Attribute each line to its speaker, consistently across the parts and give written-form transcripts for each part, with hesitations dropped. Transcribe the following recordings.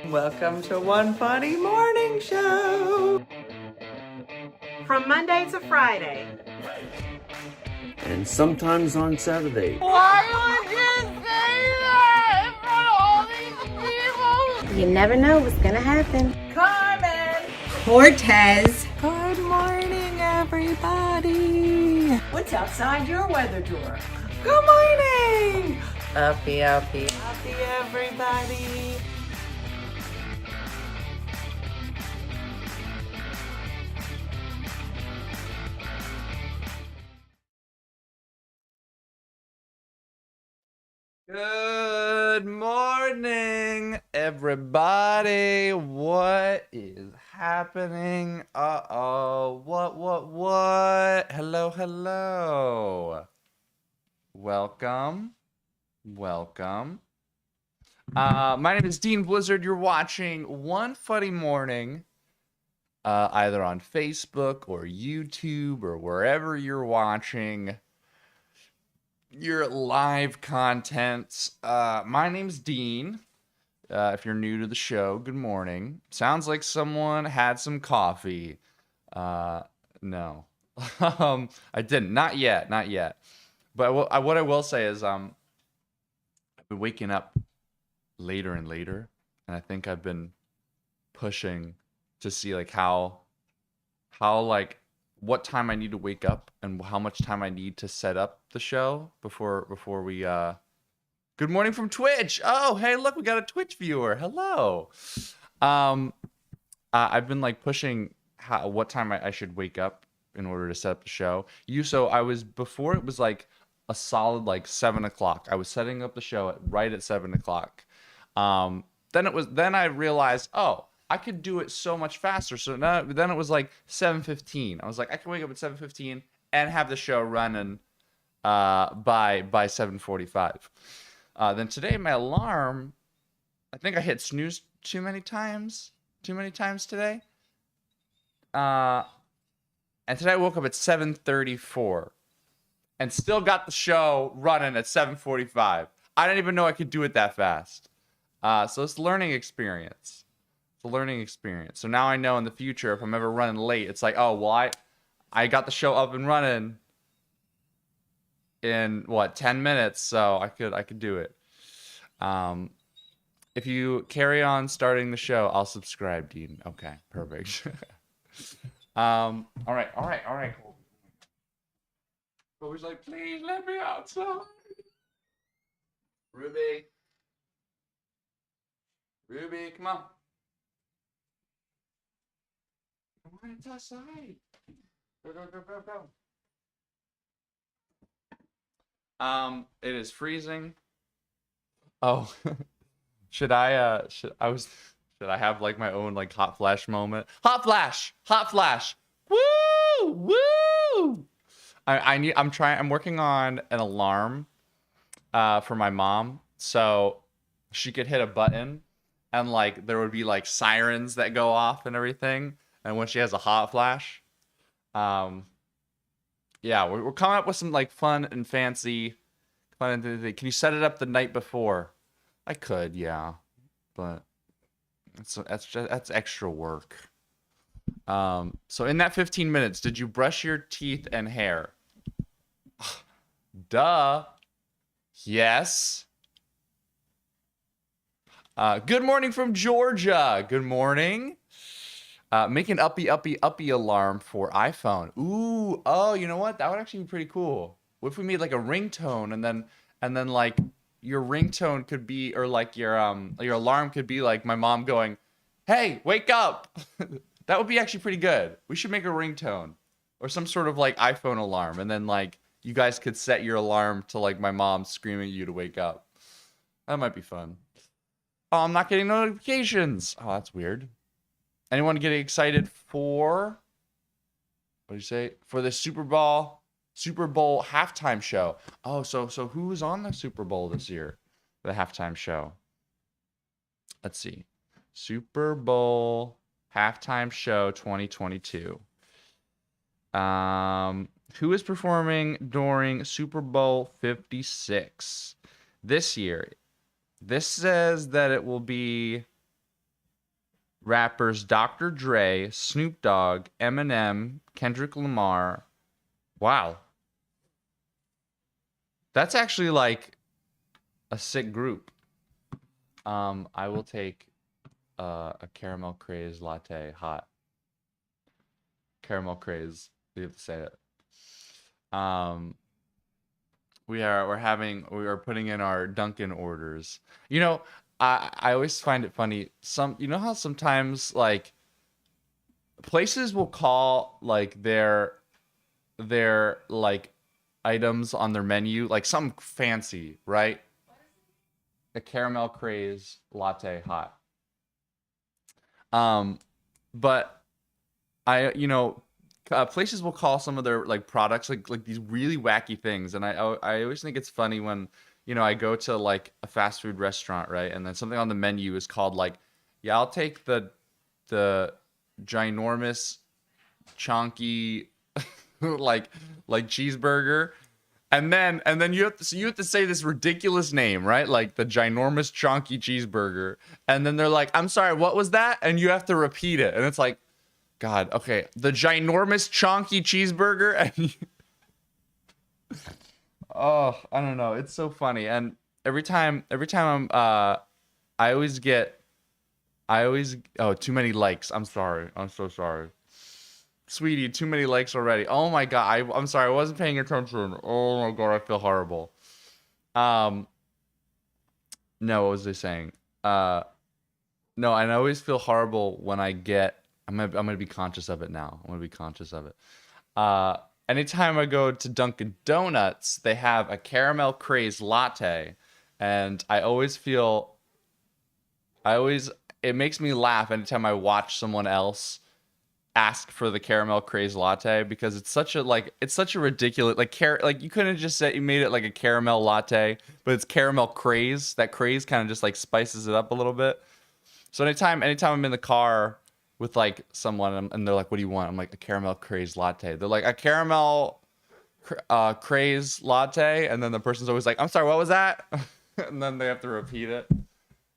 Speaker 1: Welcome to One Funny Morning Show.
Speaker 2: From Monday to Friday.
Speaker 3: And sometimes on Saturday.
Speaker 4: Why would you say that in front of all these people?
Speaker 5: You never know what's gonna happen.
Speaker 2: Carmen.
Speaker 5: Cortez.
Speaker 1: Good morning, everybody.
Speaker 2: What's outside your weather door?
Speaker 1: Good morning.
Speaker 4: Uppie.
Speaker 1: Happy everybody. Good morning, everybody. What is happening? What? Hello. Welcome. My name is Dean Blizzard. You're watching One Funny Morning, either on Facebook or YouTube or wherever you're watching your live content. My name's Dean. If you're new to the show, good morning. Sounds like someone had some coffee. No. I didn't. Not yet. But what I will say is I've been waking up later and later, and I think I've been pushing to see like how like what time I need to wake up and how much time I need to set up the show before we Good morning from Twitch. Oh, hey, look, we got a Twitch viewer. Hello. I've been like pushing what time I should wake up in order to set up the show. Before it was like a solid like 7 o'clock. I was setting up the show right at 7 o'clock. Then I realized, oh, I could do it so much faster. So then it was like 7:15. I was like, I can wake up at 7:15 and have the show running by 7:45. Then today my alarm, I think I hit snooze too many times today. And today I woke up at 7:34 and still got the show running at 7:45. I didn't even know I could do it that fast. So it's a learning experience. So now I know in the future if I'm ever running late, it's like, oh, well, I got the show up and running in 10 minutes, so I could do it. If you carry on starting the show, I'll subscribe, Dean. Okay, perfect. All right, cool. Kobe's like, please let me outside. Ruby, come on. It's outside. Go. It is freezing. Oh, should I have like my own like hot flash moment? Hot flash. Woo! I'm working on an alarm for my mom, so she could hit a button and like there would be like sirens that go off and everything. And when she has a hot flash, yeah, we're coming up with some like fun and fancy. Can you set it up the night before? I could, yeah, but that's extra work. So in that 15 minutes, did you brush your teeth and hair? Duh. Yes. Good morning from Georgia. Good morning. Make an uppie alarm for iPhone. Ooh, oh, you know what? That would actually be pretty cool. What if we made like a ringtone and then like your ringtone could be, or like your alarm could be like my mom going, "Hey, wake up." That would be actually pretty good. We should make a ringtone or some sort of like iPhone alarm, and then like you guys could set your alarm to like my mom screaming at you to wake up. That might be fun. Oh, I'm not getting notifications. Oh, that's weird. Anyone getting excited for, what do you say? For the Super Bowl halftime show. Oh, so who's on the Super Bowl this year? The halftime show. Let's see. Super Bowl halftime show 2022. Who is performing during Super Bowl 56 this year? This says that it will be rappers Dr. Dre, Snoop Dogg, Eminem, Kendrick Lamar. Wow. That's actually like a sick group. I will take a caramel craze latte hot. Caramel craze. You have to say it. We are putting in our Dunkin orders. You know, I always find it funny. You know how sometimes like places will call like their like items on their menu like something fancy, right? A caramel craze latte hot. But places will call some of their like products like these really wacky things, and I always think it's funny when I go to like a fast food restaurant, right, and then something on the menu is called like, yeah, I'll take the ginormous chonky like cheeseburger. And then you have to say this ridiculous name, right? Like the ginormous chonky cheeseburger. And then they're like, I'm sorry, what was that? And you have to repeat it. And it's like, God, okay. The ginormous chonky cheeseburger. And oh, I don't know. It's so funny. And every time I'm too many likes. I'm sorry. I'm so sorry. Sweetie, too many likes already. Oh my God. I'm sorry. I wasn't paying attention. Oh my God. I feel horrible. No, what was I saying? No, and I always feel horrible when I'm gonna be conscious of it now. I'm gonna be conscious of it. Anytime I go to Dunkin' Donuts, they have a caramel craze latte, and it makes me laugh anytime I watch someone else ask for the caramel craze latte, because it's such a ridiculous like you couldn't just say you made it like a caramel latte, but it's caramel craze. That craze kind of just like spices it up a little bit. So anytime I'm in the car with like someone and they're like, what do you want? I'm like, a caramel craze latte. They're like, a caramel craze latte, and then the person's always like, I'm sorry, what was that? And then they have to repeat it.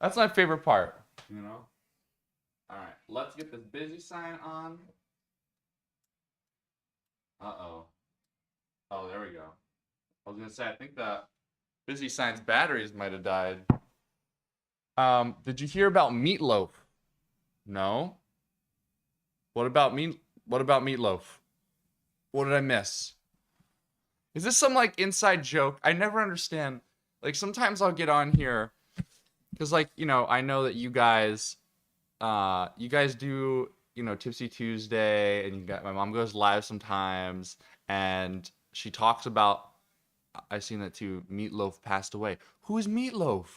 Speaker 1: That's my favorite part, All right, let's get this busy sign on. Uh-oh. Oh, there we go. I was going to say, I think the busy sign's batteries might have died. Did you hear about meatloaf? No? What about meatloaf? What did I miss? Is this some like inside joke? I never understand. Like sometimes I'll get on here because like, I know that you guys do, Tipsy Tuesday, and my mom goes live sometimes, and she talks about, I've seen that too, Meatloaf passed away. Who is Meatloaf?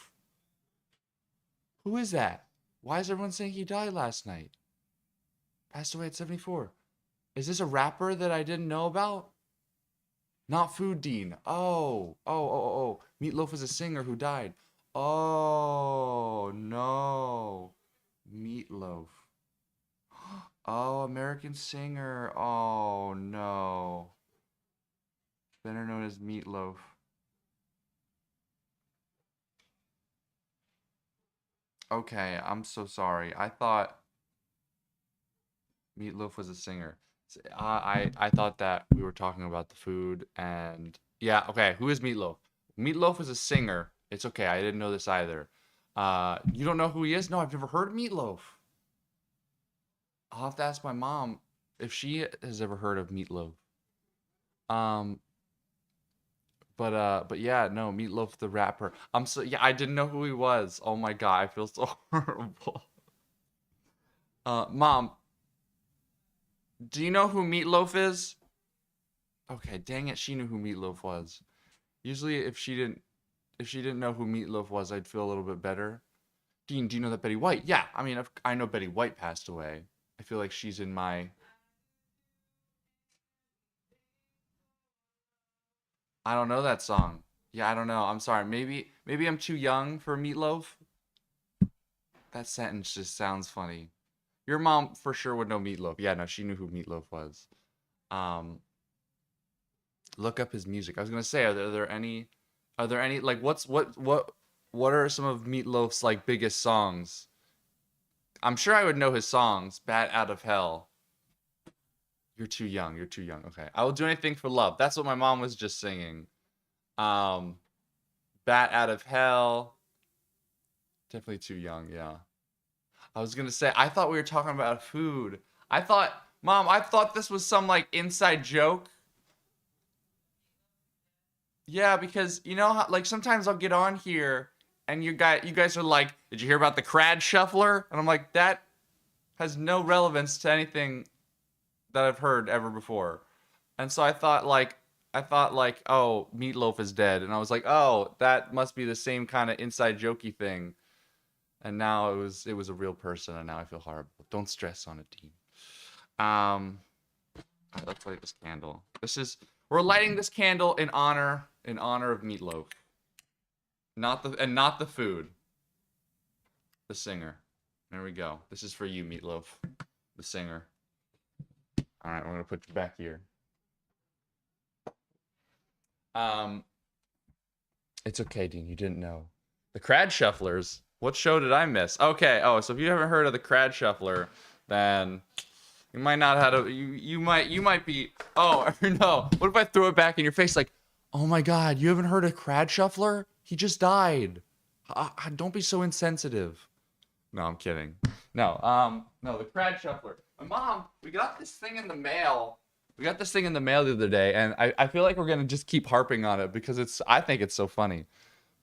Speaker 1: Who is that? Why is everyone saying he died last night? Passed away at 74. Is this a rapper that I didn't know about? Not Food Dean. Oh. Meatloaf is a singer who died. Oh, no. Meatloaf. Oh, American singer. Oh, no. Better known as Meatloaf. Okay, I'm so sorry. I thought Meatloaf was a singer. I thought that we were talking about the food, and yeah, okay, who is Meatloaf? Meatloaf is a singer. It's okay, I didn't know this either. You don't know who he is? No, I've never heard of Meatloaf. I'll have to ask my mom if she has ever heard of Meatloaf. But yeah, no, Meatloaf the rapper. I didn't know who he was. Oh my God, I feel so horrible. Mom, do you know who Meatloaf is? Okay, dang it, she knew who Meatloaf was. Usually if she didn't know who Meatloaf was, I'd feel a little bit better. Dean, do you know that Betty White? Yeah, I mean, I know Betty White passed away. I feel like she's in my... I don't know that song. Yeah, I don't know. I'm sorry. Maybe I'm too young for Meatloaf. That sentence just sounds funny. Your mom for sure would know Meatloaf. Yeah, no, she knew who Meatloaf was. Look up his music. I was gonna say, are there any like what are some of Meatloaf's like biggest songs? I'm sure I would know his songs. Bat Out of Hell. You're too young. You're too young. Okay. I will do anything for love. That's what my mom was just singing. Bat Out of Hell. Definitely too young, yeah. I was gonna say, I thought we were talking about food. Mom, I thought this was some like inside joke. Yeah, because you know how like sometimes I'll get on here and you guys are like, did you hear about the crad shuffler? And I'm like, that has no relevance to anything that I've heard ever before. And so I thought like, oh, Meatloaf is dead. And I was like, oh, that must be the same kind of inside jokey thing. And now it was a real person, and now I feel horrible. Don't stress on it, Dean. All right, let's light this candle. We're lighting this candle in honor of Meatloaf. Not the food. The singer. There we go. This is for you, Meatloaf. The singer. All right, we're gonna put you back here. It's okay, Dean. You didn't know. The Crad Shufflers. What show did I miss? Okay. Oh, so if you haven't heard of the Crad Shuffler, then you might not have a, you might be. Oh no! What if I throw it back in your face like, oh my God, you haven't heard of Crad Shuffler? He just died. Don't be so insensitive. No, I'm kidding. No, the Crad Shuffler. My mom, we got this thing in the mail. We got this thing in the mail the other day, and I feel like we're gonna just keep harping on it because I think it's so funny.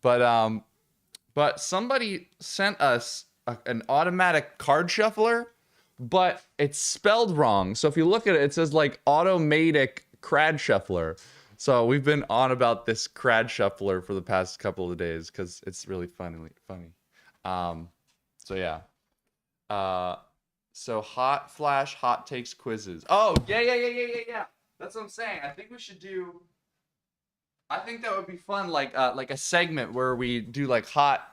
Speaker 1: But somebody sent us an automatic card shuffler, but it's spelled wrong. So if you look at it, it says like automatic crad shuffler. So we've been on about this crad shuffler for the past couple of days because it's really funny. So yeah. So hot flash, hot takes quizzes. Oh, yeah. That's what I'm saying. I think that would be fun, like a segment where we do like hot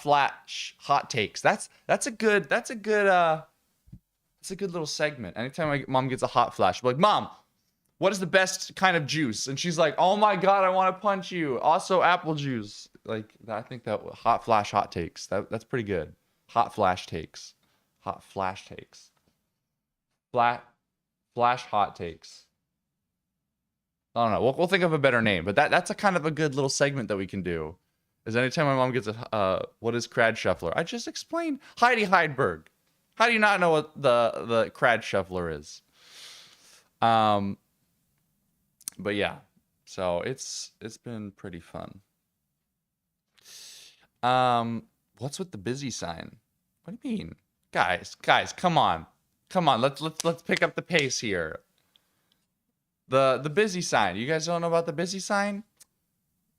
Speaker 1: flash, hot takes. That's a good little segment. Anytime my mom gets a hot flash, I'm like, Mom, what is the best kind of juice? And she's like, oh my God, I want to punch you. Also apple juice. Like I think that hot flash, hot takes. That's pretty good. Hot flash takes. Hot flash takes. Flash hot takes. I don't know. We'll think of a better name, but that's a kind of a good little segment that we can do. Is anytime my mom gets a what is crad shuffler? I just explained Heidi Heidberg. How do you not know what the crad shuffler is? But yeah, so it's been pretty fun. What's with the busy sign? What do you mean, guys? Come on. Let's pick up the pace here. The busy sign. You guys don't know about the busy sign?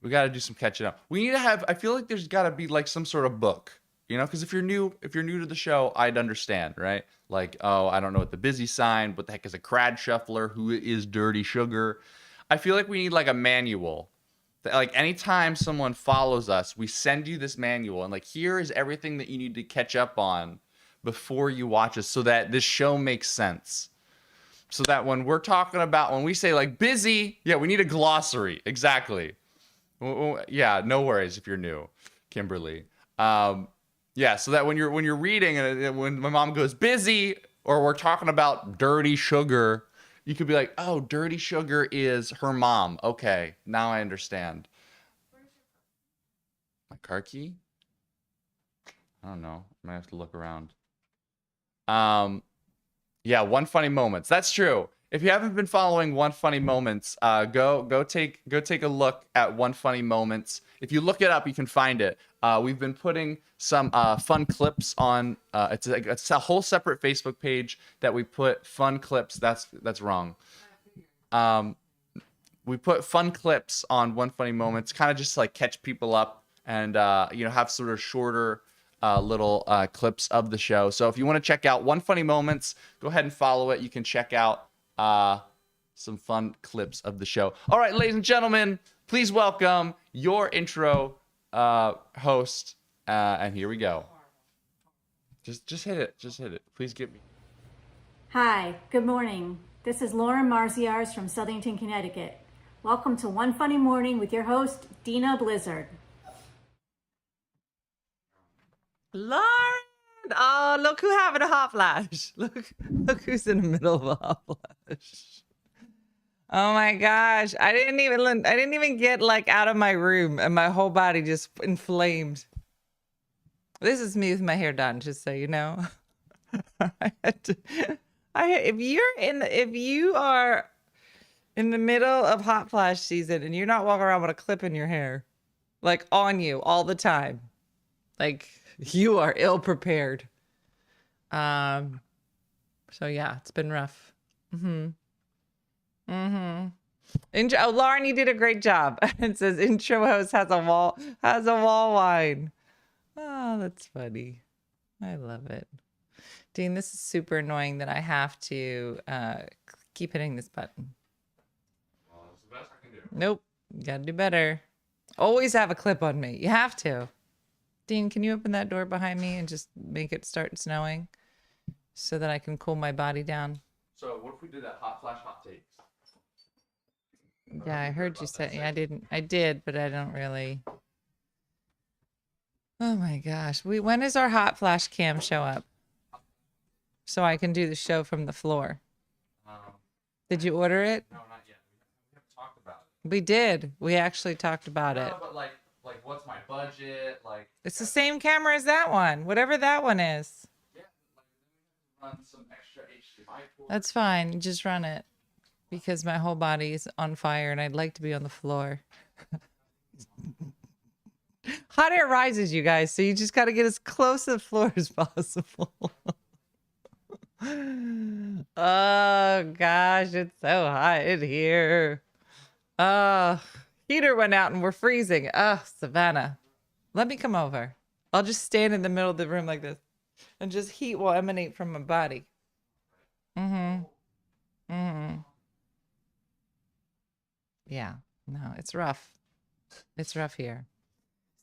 Speaker 1: We got to do some catching up. We need to have, I feel like there's got to be like some sort of book, you know, because if you're new to the show, I'd understand, right? Like, oh, I don't know what the busy sign, what the heck is a crad shuffler? Who is Dirty Sugar? I feel like we need like a manual. Like anytime someone follows us, we send you this manual and like, here is everything that you need to catch up on before you watch us so that this show makes sense. So that when we say like busy, yeah, we need a glossary. Exactly. Yeah, no worries if you're new, Kimberly. Yeah, so that when you're reading and when my mom goes busy or we're talking about Dirty Sugar, you could be like, oh, Dirty Sugar is her mom. Okay, now I understand. My car key? I don't know. I might have to look around. Yeah, One Funny Moments. That's true. If you haven't been following One Funny Moments, go take a look at One Funny Moments. If you look it up, you can find it. We've been putting some fun clips on. It's a whole separate Facebook page that we put fun clips. That's wrong. We put fun clips on One Funny Moments, kind of just like catch people up and have sort of shorter little clips of the show. So if you want to check out One Funny Moments, go ahead and follow it. You can check out some fun clips of the show. All right, ladies and gentlemen, please welcome your intro host. And here we go. Just hit it. Just hit it. Please get me.
Speaker 6: Hi, good morning. This is Lauren Marziars from Southington, Connecticut. Welcome to One Funny Morning with your host, Dina Blizzard.
Speaker 2: Lauren,
Speaker 7: Oh, look who having a hot flash. Look who's in the middle of a hot flash. Oh my gosh. I didn't even get like out of my room and my whole body just inflamed. This is me with my hair done, just so you know. If you are in the middle of hot flash season and you're not walking around with a clip in your hair, like on you all the time, like you are ill prepared. So yeah, it's been rough. Lauren, you did a great job. It says intro host has a wall wine. Oh, that's funny. I love it. Dean, this is super annoying that I have to keep hitting this button.
Speaker 1: Well, that's the best I can do.
Speaker 7: Nope. You gotta do better. Always have a clip on me. You have to. Dean, can you open that door behind me and just make it start snowing so that I can cool my body down?
Speaker 1: So what if we did that hot flash hot takes?
Speaker 7: Yeah, I heard you say. Yeah, I did, but I don't really. Oh my gosh. When does our hot flash cam show up? So I can do the show from the floor. Did you order it?
Speaker 1: No, not yet. We haven't talked about it.
Speaker 7: We did. We actually talked about it.
Speaker 1: No, but like what's my budget? Like
Speaker 7: It's the same camera as that one, whatever that one is.
Speaker 1: Yeah, like run some extra HDMI ports.
Speaker 7: That's fine. You just run it because my whole body is on fire and I'd like to be on the floor. Hot air rises, you guys, so you just got to get as close to the floor as possible. Oh gosh, it's so hot in here. Heater went out and we're freezing. Savannah, let me come over. I'll just stand in the middle of the room like this and just heat will emanate from my body. Yeah, no, it's rough. It's rough here.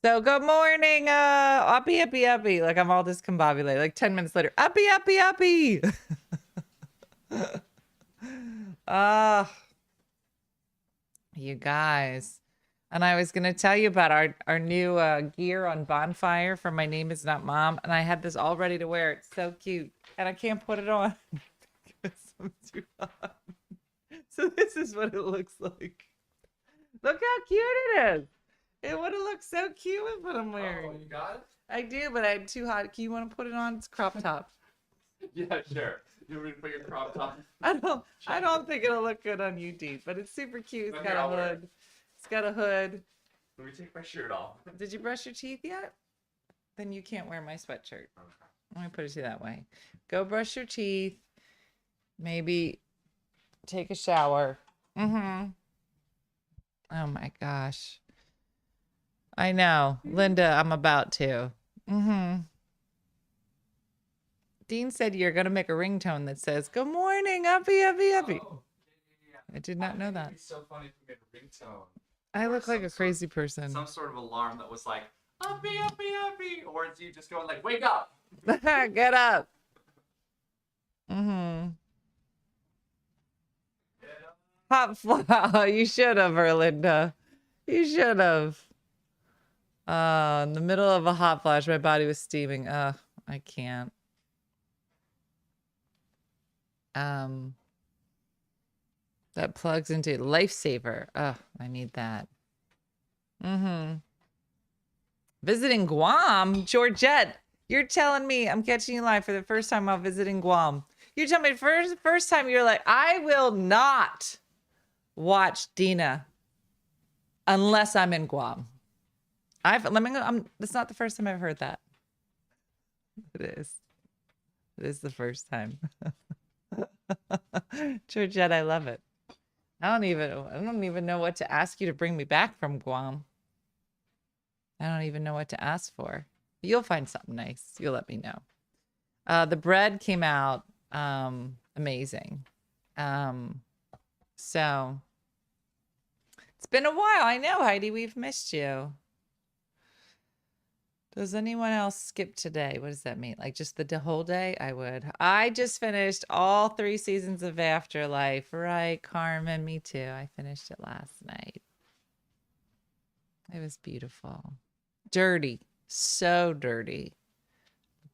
Speaker 7: So good morning, uppie. Like I'm all discombobulated. Like 10 minutes later, uppie. You guys. And I was going to tell you about our new gear on Bonfire for My Name Is Not Mom. And I had this all ready to wear. It's so cute. And I can't put it on because I'm too hot. So this is what it looks like. Look how cute it is. It would have looked so cute with what I'm wearing.
Speaker 1: Oh, you got it?
Speaker 7: I do, but I'm too hot. Can you want to put it on? It's crop top.
Speaker 1: Yeah, sure. You want me to put your crop top?
Speaker 7: I don't think it'll look good on you, Deep, but it's super cute. It's got a hood. It's got a hood.
Speaker 1: Let me take my shirt off.
Speaker 7: Did you brush your teeth yet? Then you can't wear my sweatshirt. Let me put it to you that way. Go brush your teeth. Maybe take a shower. Oh my gosh. I know. Linda, I'm about to. Dean said you're going to make a ringtone that says, "Good morning, uppie."
Speaker 1: Oh, yeah.
Speaker 7: I did not know that.
Speaker 1: It's so funny if we made a ringtone.
Speaker 7: I look like a crazy person.
Speaker 1: Some sort of alarm that was like, uppie. Or it's you just going like, wake up.
Speaker 7: Get up. Hot flower. You should have, Erlinda. You should have. In the middle of a hot flash, my body was steaming. I can't. That plugs into Lifesaver. I need that. Visiting Guam, Georgette. You're telling me I'm catching you live for the first time while visiting Guam. You're telling me first time you're like, I will not watch Dina unless I'm in Guam. That's not the first time I've heard that. It is. It is the first time. Georgette, I love it. I don't even know what to ask you to bring me back from Guam. I don't even know what to ask for. You'll find something nice. You'll let me know. The bread came out amazing. So it's been a while. I know, Heidi, we've missed you. Does anyone else skip today? What does that mean? Like just the whole day? I would. I just finished all 3 seasons of Afterlife. Right, Carmen? Me too. I finished it last night. It was beautiful. Dirty. So dirty.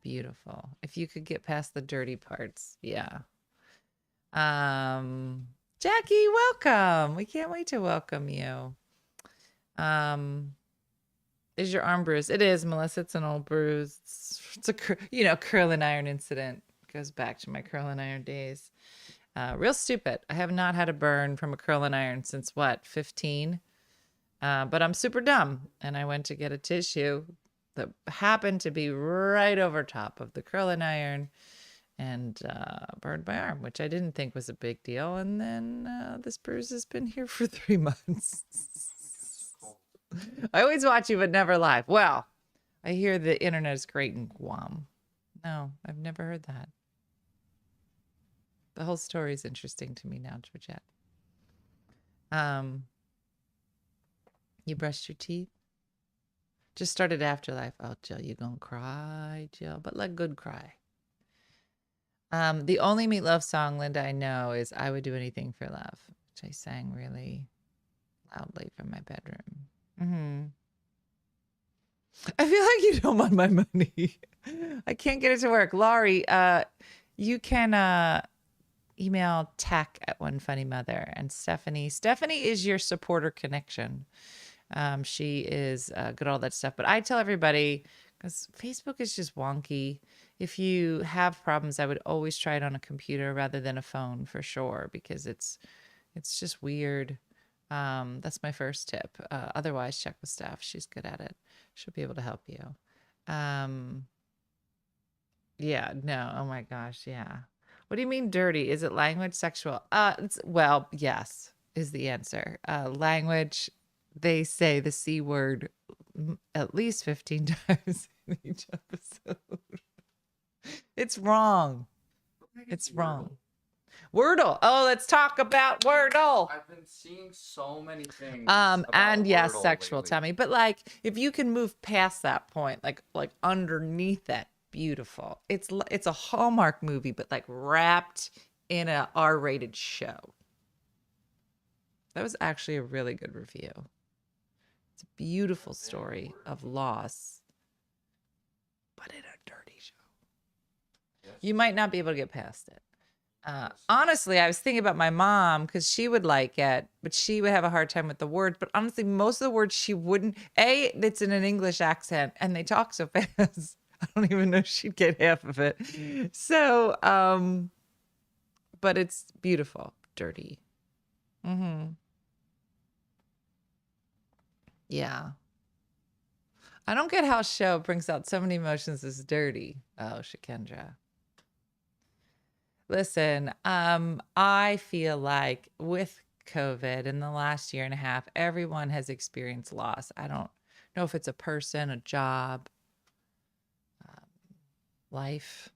Speaker 7: Beautiful. If you could get past the dirty parts. Yeah. Jackie, welcome. We can't wait to welcome you. Is your arm bruised? It is, Melissa. It's an old bruise. It's a curling iron incident. Goes back to my curling iron days. Real stupid. I have not had a burn from a curling iron since 15? But I'm super dumb, and I went to get a tissue that happened to be right over top of the curling iron, and burned my arm, which I didn't think was a big deal. And then this bruise has been here for 3 months. I always watch you, but never live. Well, I hear the internet is great in Guam. No, I've never heard that. The whole story is interesting to me now, Georgette. You brushed your teeth? Just started Afterlife. Oh, Jill, you gonna cry, Jill, but let good cry. The only Meatloaf song, Linda, I know is I Would Do Anything for Love, which I sang really loudly from my bedroom. I feel like you don't want my money. I can't get it to work. Laurie, you can email tech@OneFunnyMother. And Stephanie is your supporter connection. She is good at all that stuff. But I tell everybody, because Facebook is just wonky. If you have problems, I would always try it on a computer rather than a phone for sure, because it's just weird. That's my first tip. Otherwise, check with Steph. She's good at it. She'll be able to help you. Yeah, no. Oh my gosh. Yeah. What do you mean dirty? Is it language, sexual? Well, yes, is the answer. Language, they say the C word at least 15 times in each episode. It's wrong. It's wrong. Wordle. Oh, let's talk about Wordle.
Speaker 1: I've been seeing so many things.
Speaker 7: And yes,
Speaker 1: Wordle
Speaker 7: sexual,
Speaker 1: lately.
Speaker 7: Tammy. But like, if you can move past that point, like underneath that, beautiful. It's a Hallmark movie, but like wrapped in a R-rated show. That was actually a really good review. It's a beautiful story of loss, but in a dirty show.
Speaker 1: Yes.
Speaker 7: You might not be able to get past it. Honestly, I was thinking about my mom because she would like it, but she would have a hard time with the words. But honestly, most of the words she wouldn't. It's in an English accent, and they talk so fast. I don't even know she'd get half of it. So, but it's beautiful, dirty. Yeah. I don't get how a show brings out so many emotions as dirty. Oh, Shakendra. Listen, I feel like with COVID in the last year and a half, everyone has experienced loss. I don't know if it's a person, a job, life.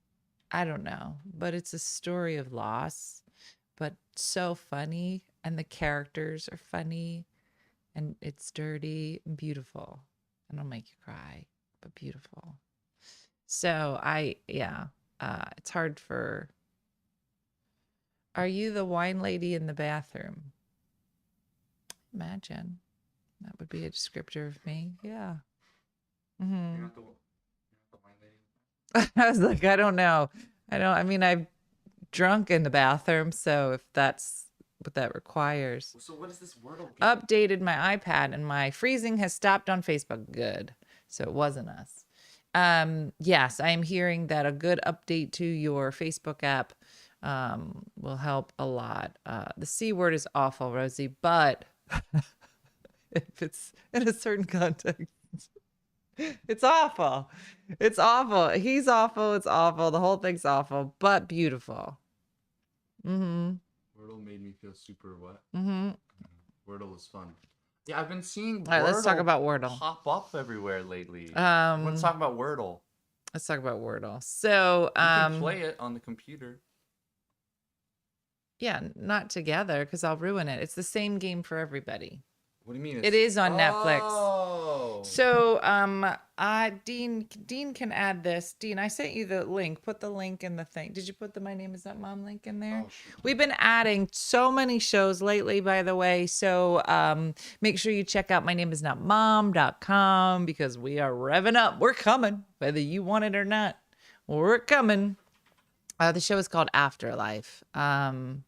Speaker 7: I don't know, but it's a story of loss, but so funny, and the characters are funny, and it's dirty and beautiful. And it'll make you cry, but beautiful. So it's hard for. Are you the wine lady in the bathroom? Imagine. That would be a descriptor of me. Yeah.
Speaker 1: You're not the wine lady?
Speaker 7: I was like, I don't know. I've drunk in the bathroom, so if that's what that requires.
Speaker 1: So what is this Wordle game?
Speaker 7: Updated my iPad, and my freezing has stopped on Facebook. Good. So it wasn't us. Yes, I am hearing that a good update to your Facebook app will help a lot. The C word is awful, Rosie, but if it's in a certain context, it's awful. It's awful. He's awful. It's awful. The whole thing's awful, but beautiful.
Speaker 1: Wordle made me feel super what? Wordle is fun. Yeah, I've been seeing
Speaker 7: All right, let's talk about Wordle.
Speaker 1: pop up everywhere lately. Let's talk about Wordle.
Speaker 7: Let's talk about Wordle. So,
Speaker 1: You can play it on the computer.
Speaker 7: yeah, not together because I'll ruin it. It's the same game for everybody.
Speaker 1: What do you mean?
Speaker 7: It is on Netflix.
Speaker 1: Oh.
Speaker 7: So, Dean can add this. Dean, I sent you the link. Put the link in the thing. Did you put the My Name Is Not Mom link in there?
Speaker 1: Oh, shoot.
Speaker 7: We've been adding so many shows lately, by the way. So, make sure you check out mynameisnotmom.com because we are revving up. We're coming, whether you want it or not. We're coming. The show is called Afterlife. And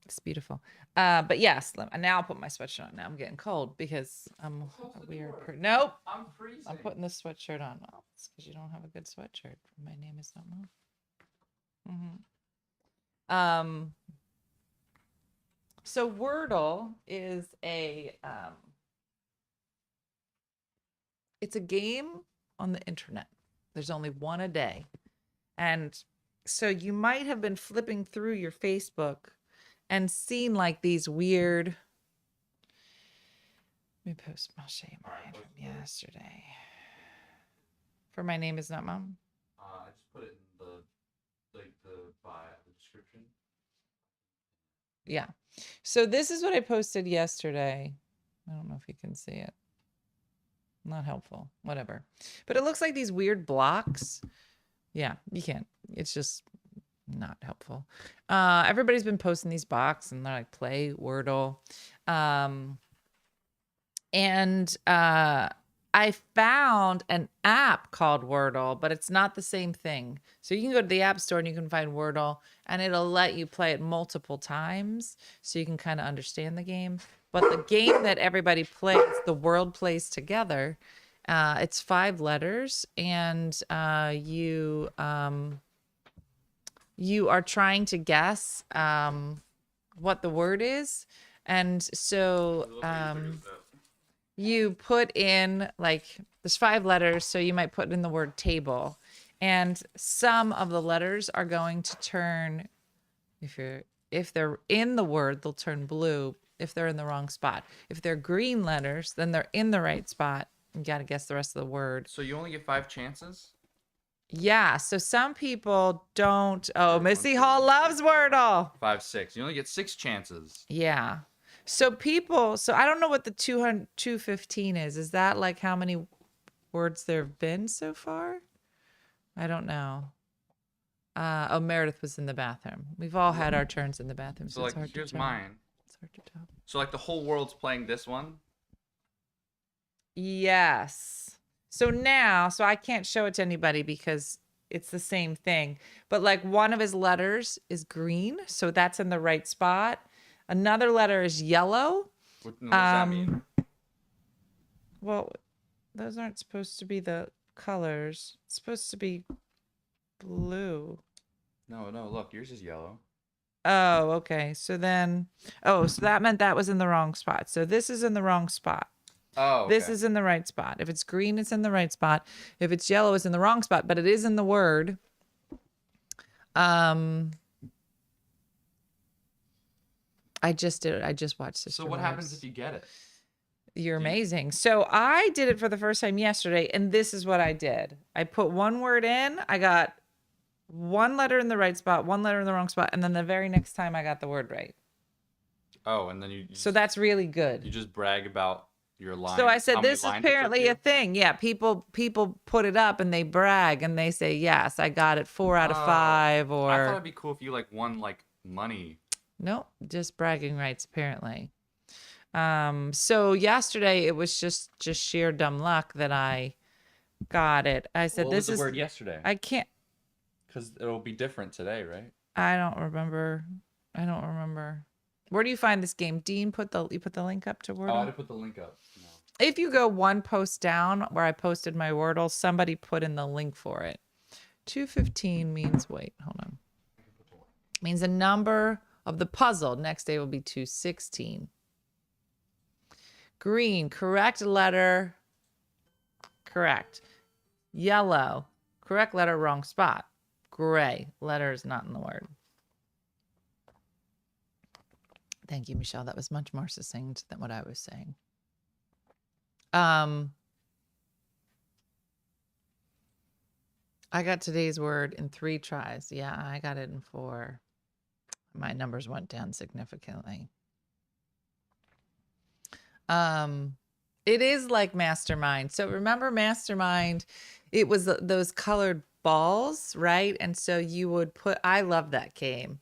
Speaker 7: it's beautiful. But yes, now I'll put my sweatshirt on. Now I'm getting cold because I'm a weird person. Nope.
Speaker 1: I'm freezing.
Speaker 7: I'm putting this sweatshirt on. Oh, it's because you don't have a good sweatshirt. My name is not Mom. So Wordle is it's a game on the internet. There's only one a day. And so you might have been flipping through your Facebook and seen like these weird. Let me post. I'll show you mine from yesterday. For my name is not Mom.
Speaker 1: I just put it in the description.
Speaker 7: Yeah. So this is what I posted yesterday. I don't know if you can see it. Not helpful. Whatever. But it looks like these weird blocks. Yeah, you can't. It's just not helpful. Everybody's been posting these boxes and they're like, play Wordle. I found an app called Wordle, but it's not the same thing. So you can go to the App Store and you can find Wordle and it'll let you play it multiple times so you can kind of understand the game. But the game that everybody plays, the world plays together, it's 5 letters and you are trying to guess what the word is. And so you put in like there's 5 letters, so you might put in the word table, and some of the letters are going to turn, if they're in the word, they'll turn blue if they're in the wrong spot. If they're green letters, then they're in the right spot. You got to guess the rest of the word.
Speaker 1: So you only get 5 chances?
Speaker 7: Yeah, so some people don't. Oh, Missy Hall loves Wordle.
Speaker 1: 5, 6. You only get 6 chances.
Speaker 7: Yeah. So I don't know what the 215 is. Is that like how many words there have been so far? I don't know. Oh, Meredith was in the bathroom. We've all had our turns in the bathroom.
Speaker 1: So
Speaker 7: it's
Speaker 1: like,
Speaker 7: hard
Speaker 1: here's
Speaker 7: to tell.
Speaker 1: mine.
Speaker 7: It's hard to tell.
Speaker 1: So like the whole world's playing this one?
Speaker 7: Yes. So I can't show it to anybody because it's the same thing. But like one of his letters is green, so that's in the right spot. Another letter is yellow.
Speaker 1: What does that mean?
Speaker 7: Well, those aren't supposed to be the colors. It's supposed to be blue.
Speaker 1: No, look, yours is yellow.
Speaker 7: Oh, okay. So that meant that was in the wrong spot. So this is in the wrong spot.
Speaker 1: Oh, okay.
Speaker 7: This is in the right spot. If it's green, it's in the right spot. If it's yellow, it's in the wrong spot, but it is in the word. I just did it. I just watched this.
Speaker 1: So what happens if you get it?
Speaker 7: You're amazing. So I did it for the first time yesterday, and this is what I did. I put one word in. I got 1 letter in the right spot, 1 letter in the wrong spot, and then the very next time I got the word right.
Speaker 1: Oh, and then you
Speaker 7: So that's really good.
Speaker 1: You just brag about your line.
Speaker 7: So I said,
Speaker 1: how many
Speaker 7: this is
Speaker 1: lines it took
Speaker 7: apparently
Speaker 1: you?
Speaker 7: a thing. Yeah, people put it up and they brag and they say, yes, I got it 4 out of 5.
Speaker 1: I thought
Speaker 7: Or
Speaker 1: it'd be cool if you like won like money.
Speaker 7: nope, just bragging rights apparently. So yesterday it was just sheer dumb luck that I got it. I said,
Speaker 1: What
Speaker 7: this
Speaker 1: was
Speaker 7: is
Speaker 1: the word yesterday?
Speaker 7: I can't.
Speaker 1: Because it'll be different today, right?
Speaker 7: I don't remember. Where do you find this game? Dean, you put the link up to Wordle?
Speaker 1: Oh, I didn't put the link up. No.
Speaker 7: If you go one post down where I posted my Wordle, somebody put in the link for it. 215 means, wait, hold on. Means the number of the puzzle. Next day will be 216. Green, correct letter. Correct. Yellow, correct letter, wrong spot. Gray, letter is not in the word. Thank you, Michelle. That was much more succinct than what I was saying. I got today's word in 3 tries. Yeah, I got it in 4. My numbers went down significantly. It is like Mastermind. So remember Mastermind? It was those colored balls, right? And so you would I love that game.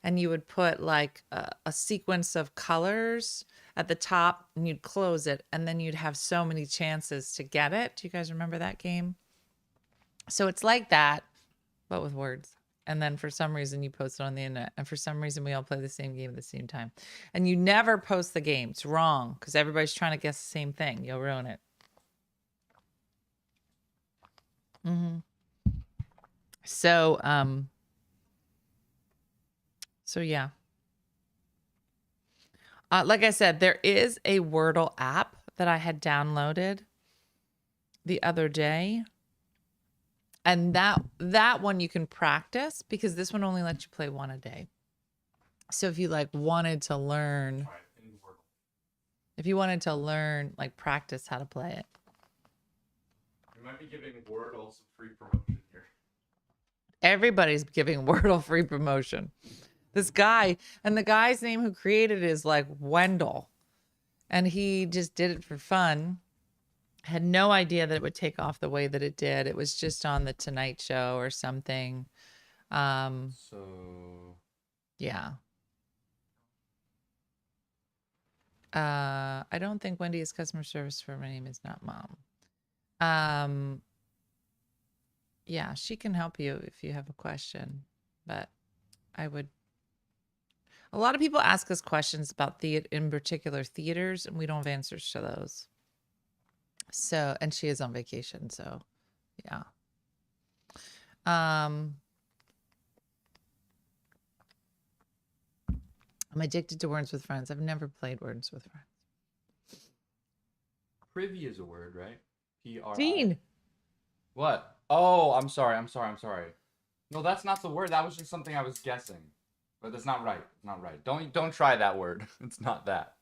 Speaker 7: And you would put like a sequence of colors at the top and you'd close it and then you'd have so many chances to get it. Do you guys remember that game? So it's like that, but with words. And then for some reason you post it on the internet, and for some reason we all play the same game at the same time. And you never post the game. It's wrong because everybody's trying to guess the same thing. You'll ruin it. So yeah. Like I said, there is a Wordle app that I had downloaded the other day. And that one you can practice because this one only lets you play one a day. So if you like wanted to learn, like practice how to play it.
Speaker 1: We might be giving Wordle some free promotion here.
Speaker 7: Everybody's giving Wordle free promotion. This guy, and the guy's name who created it is like Wendell. And he just did it for fun. Had no idea that it would take off the way that it did. It was just on the Tonight Show or something. Yeah. I don't think Wendy is customer service for my name is not mom. Yeah, she can help you if you have a question, but a lot of people ask us questions about in particular theaters, and we don't have answers to those. So, and she is on vacation, so yeah. I'm addicted to Words with Friends. I've never played Words with Friends.
Speaker 1: Privy is a word, right? P-R-I.
Speaker 7: Dean.
Speaker 1: What? Oh, I'm sorry. No, that's not the word. That was just something I was guessing. But that's not right. It's not right. Don't try that word. It's not that.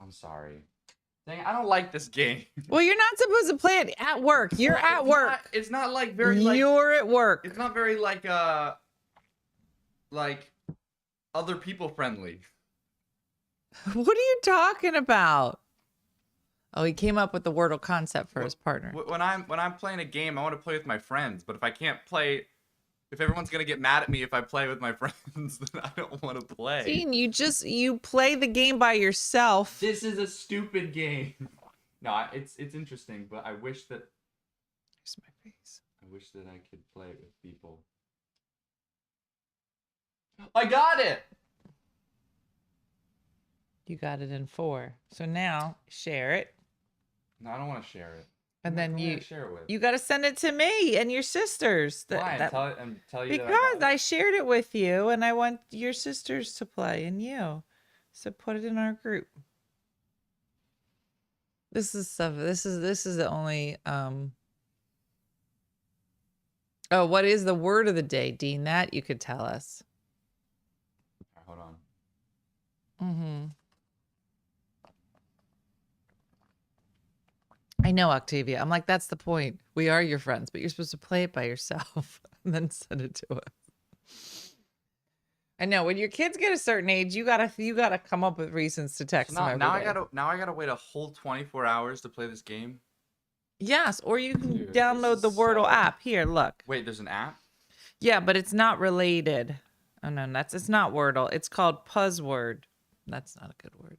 Speaker 1: I'm sorry. Dang, I don't like this game.
Speaker 7: Well, you're not supposed to play it at work. You're at work.
Speaker 1: It's not like very like
Speaker 7: You're at work.
Speaker 1: It's not very like other people friendly.
Speaker 7: What are you talking about? Oh, he came up with the Wordle concept for his partner.
Speaker 1: When I'm playing a game, I want to play with my friends, but if I can't play, if everyone's gonna get mad at me if I play with my friends, then I don't want to play.
Speaker 7: Dean, you play the game by yourself.
Speaker 1: This is a stupid game. No, it's interesting, but I wish that.
Speaker 7: Here's my face.
Speaker 1: I wish that I could play it with people. I got it.
Speaker 7: You got it in 4. So now share it.
Speaker 1: No, I don't want to share it.
Speaker 7: And then
Speaker 1: Who am I gonna share it with?
Speaker 7: you got to send it to me and your sisters.
Speaker 1: Why? Tell you
Speaker 7: because
Speaker 1: that
Speaker 7: I shared it with you and I want your sisters to play and you. So put it in our group. This is stuff. This is the only Oh, what is the word of the day, Dean? That you could tell us.
Speaker 1: Hold on.
Speaker 7: I know, Octavia. I'm like, that's the point. We are your friends, but you're supposed to play it by yourself and then send it to us. I know. When your kids get a certain age, you gotta come up with reasons to text them every day.
Speaker 1: I gotta wait a whole 24 hours to play this game.
Speaker 7: Yes, or you can
Speaker 1: Dude,
Speaker 7: download the Wordle app. Here, look.
Speaker 1: Wait, there's an app?
Speaker 7: Yeah, but it's not related. Oh no, it's not Wordle. It's called Puzzword. That's not a good word.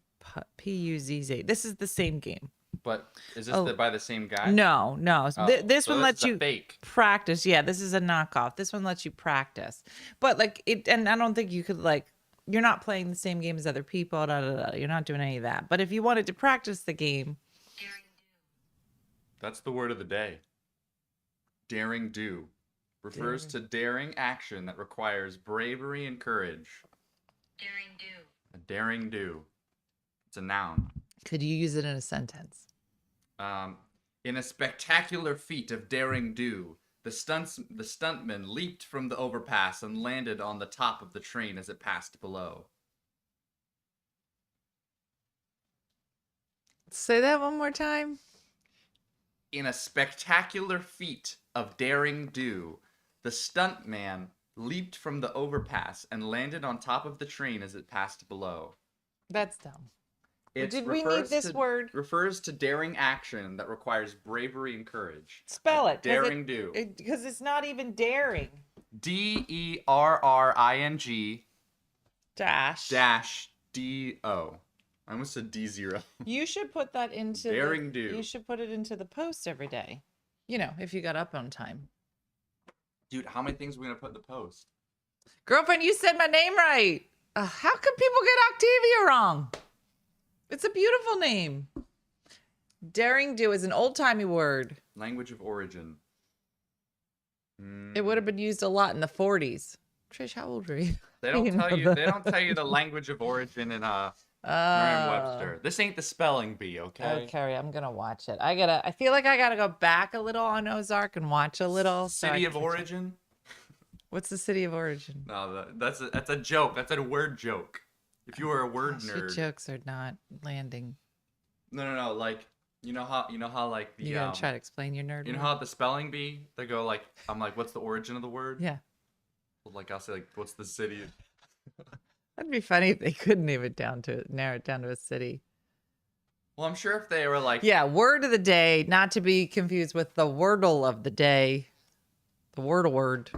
Speaker 7: P-U-Z-Z. This is the same game.
Speaker 1: But is this by the same guy?
Speaker 7: No. This one lets you
Speaker 1: fake.
Speaker 7: practice. Yeah, this is a knockoff. This one lets you practice. But like it, and I don't think you could like, you're not playing the same game as other people. You're not doing any of that. But if you wanted to practice the game.
Speaker 1: That's the word of the day. Daring do. Refers to daring action that requires bravery and courage.
Speaker 4: Daring do.
Speaker 1: A daring do. It's a noun.
Speaker 7: Could you use it in a sentence?
Speaker 1: In a spectacular feat of daring do, the stuntman leaped from the overpass and landed on the top of the train as it passed below.
Speaker 7: Say that one more time.
Speaker 1: In a spectacular feat of daring do, the stuntman leaped from the overpass and landed on top of the train as it passed below.
Speaker 7: That's dumb.
Speaker 1: Did
Speaker 7: we need this word?
Speaker 1: Refers to daring action that requires bravery and courage.
Speaker 7: Spell it.
Speaker 1: Daring do.
Speaker 7: Because it's not even daring.
Speaker 1: DERRING
Speaker 7: Dash.
Speaker 1: D-O. I almost said D0.
Speaker 7: You should put that into
Speaker 1: Daring do.
Speaker 7: You should put it into the post every day. You know, if you got up on time.
Speaker 1: Dude, how many things are we going to put in the post?
Speaker 7: Girlfriend, you said my name right. How can people get Octavia wrong? It's a beautiful name. Daring do is an old-timey word.
Speaker 1: Language of origin.
Speaker 7: It would have been used a lot in the 40s. Trish, how old are you?
Speaker 1: They don't
Speaker 7: You
Speaker 1: tell
Speaker 7: know
Speaker 1: you.
Speaker 7: that.
Speaker 1: They don't tell you the language of origin in Merriam-Webster. This ain't the spelling bee, okay?
Speaker 7: Oh, Carrie, I'm gonna watch it. I feel like I gotta go back a little on Ozark and watch a little. so I
Speaker 1: City
Speaker 7: can
Speaker 1: of
Speaker 7: catch up.
Speaker 1: origin?
Speaker 7: What's the city of origin?
Speaker 1: No, that's a joke. That's a word joke. If you were a word
Speaker 7: Gosh, your
Speaker 1: nerd.
Speaker 7: jokes are not landing.
Speaker 1: No. Like you know how like the
Speaker 7: You gonna try to explain your nerd?
Speaker 1: you know
Speaker 7: word?
Speaker 1: how at the spelling bee they go like I'm like what's the origin of the word?
Speaker 7: Yeah,
Speaker 1: Like I'll say like what's the city?
Speaker 7: that'd be funny if they couldn't even narrow it down to a city.
Speaker 1: Well, I'm sure if they were like
Speaker 7: Yeah, word of the day, not to be confused with the Wordle of the day. The Wordle word.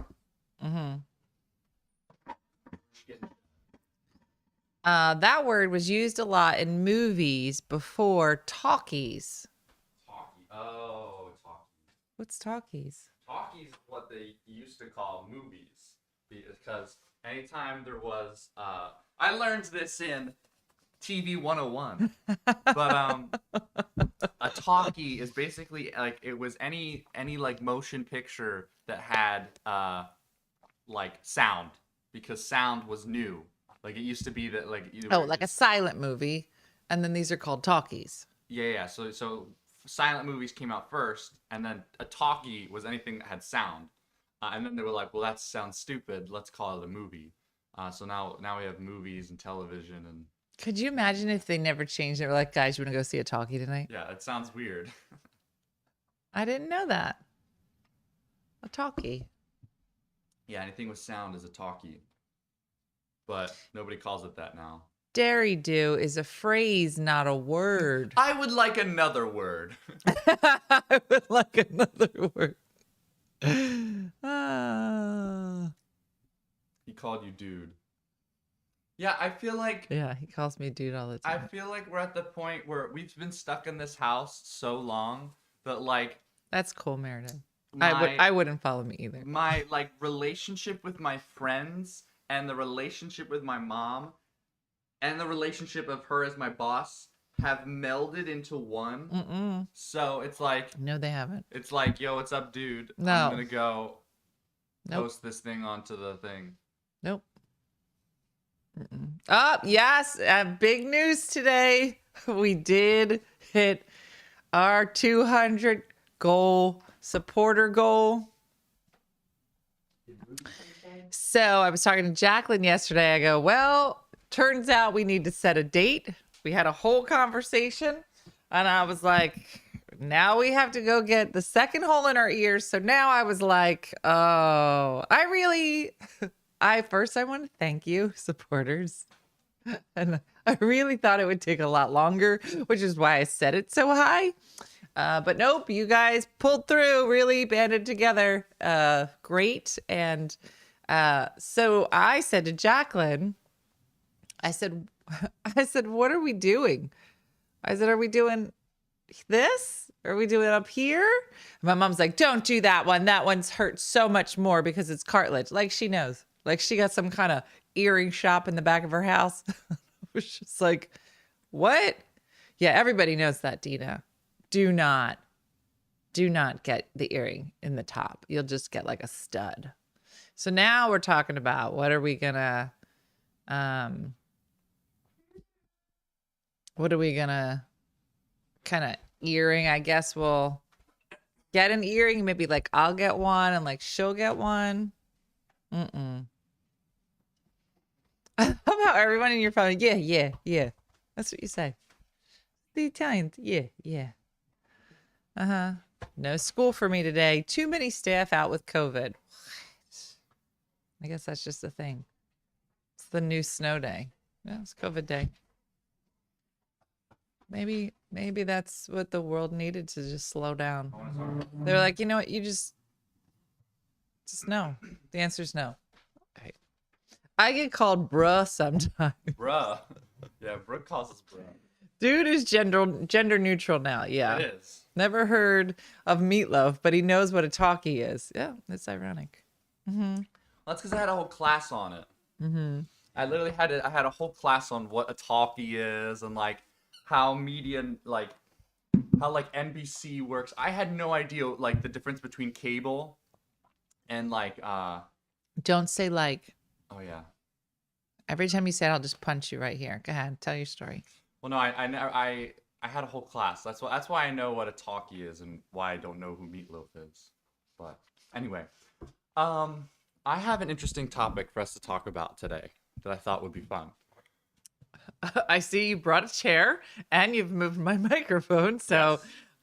Speaker 7: That word was used a lot in movies before talkies.
Speaker 1: talkie. Oh, talkie.
Speaker 7: What's talkies?
Speaker 1: Talkies is what they used to call movies because anytime there was I learned this in TV 101. But a talkie is basically like it was any like motion picture that had like sound because sound was new. Like it used to be that like
Speaker 7: Oh, like a silent movie, and then these are called talkies.
Speaker 1: yeah. So silent movies came out first, and then a talkie was anything that had sound, and then they were like, well, that sounds stupid. Let's call it a movie. So now we have movies and television and
Speaker 7: Could you imagine if they never changed it? We're like, guys, you want to go see a talkie tonight?
Speaker 1: yeah, it sounds weird.
Speaker 7: I didn't know that. A talkie.
Speaker 1: Yeah, anything with sound is a talkie. But nobody calls it that now.
Speaker 7: Dairy do is a phrase, not a word.
Speaker 1: I would like another word.
Speaker 7: I would like another word. Ah.
Speaker 1: He called you dude. Yeah, I feel like
Speaker 7: Yeah, he calls me dude all the
Speaker 1: I
Speaker 7: time.
Speaker 1: feel like we're at the point where we've been stuck in this house so long that like
Speaker 7: That's cool, Meredith.
Speaker 1: my
Speaker 7: I wouldn't follow me either.
Speaker 1: my like relationship with my friends and the relationship with my mom and the relationship of her as my boss have melded into one.
Speaker 7: Mm-mm.
Speaker 1: So it's like
Speaker 7: No, they haven't.
Speaker 1: yo, what's up, dude?
Speaker 7: No.
Speaker 1: I'm gonna go
Speaker 7: Nope.
Speaker 1: post this thing onto the thing.
Speaker 7: Nope. Mm-mm. Oh, yes. Big news today. We did hit our 200 supporter goal. So I was talking to Jacqueline yesterday. I go, well, turns out we need to set a date. We had a whole conversation. And I was like, now we have to go get the second hole in our ears. So now I was like, oh, I want to thank you, supporters. And I really thought it would take a lot longer, which is why I set it so high. But nope, you guys pulled through, really banded together. Great. And so I said to Jacqueline, I said, what are we doing? I said, are we doing this? Are we doing it up here? My mom's like, don't do that one. That one's hurt so much more because it's cartilage. Like she knows. Like she got some kind of earring shop in the back of her house. I was just like, what? Yeah, everybody knows that, Dina. Do not get the earring in the top. You'll just get like a stud. So now we're talking about what are we gonna kind of earring? I guess we'll get an earring. Maybe like I'll get one and like she'll get one. How about everyone in your family? Yeah. That's what you say. The Italians, yeah. No school for me today. Too many staff out with COVID. I guess that's just the thing. It's the new snow day. Yeah, it's COVID day. Maybe that's what the world needed to just slow down. They're like, you know what? You just no. The answer's no. Okay. I get called bruh sometimes.
Speaker 1: Bruh. Yeah, Brooke calls us bro.
Speaker 7: Dude is gender neutral now. Yeah.
Speaker 1: It is.
Speaker 7: Never heard of meatloaf, but he knows what a talkie is. Yeah, it's ironic.
Speaker 1: Well, that's because I had a whole class on it. I literally had I had a whole class on what a talkie is and like how media how like NBC works. I had no idea like the difference between cable and like
Speaker 7: Don't say like.
Speaker 1: oh yeah.
Speaker 7: Every time you say it, I'll just punch you right here. Go ahead, tell your story.
Speaker 1: Well, no, I had a whole class. That's why I know what a talkie is and why I don't know who meatloaf is. But anyway, I have an interesting topic for us to talk about today that I thought would be fun.
Speaker 7: I see you brought a chair and you've moved my microphone. So,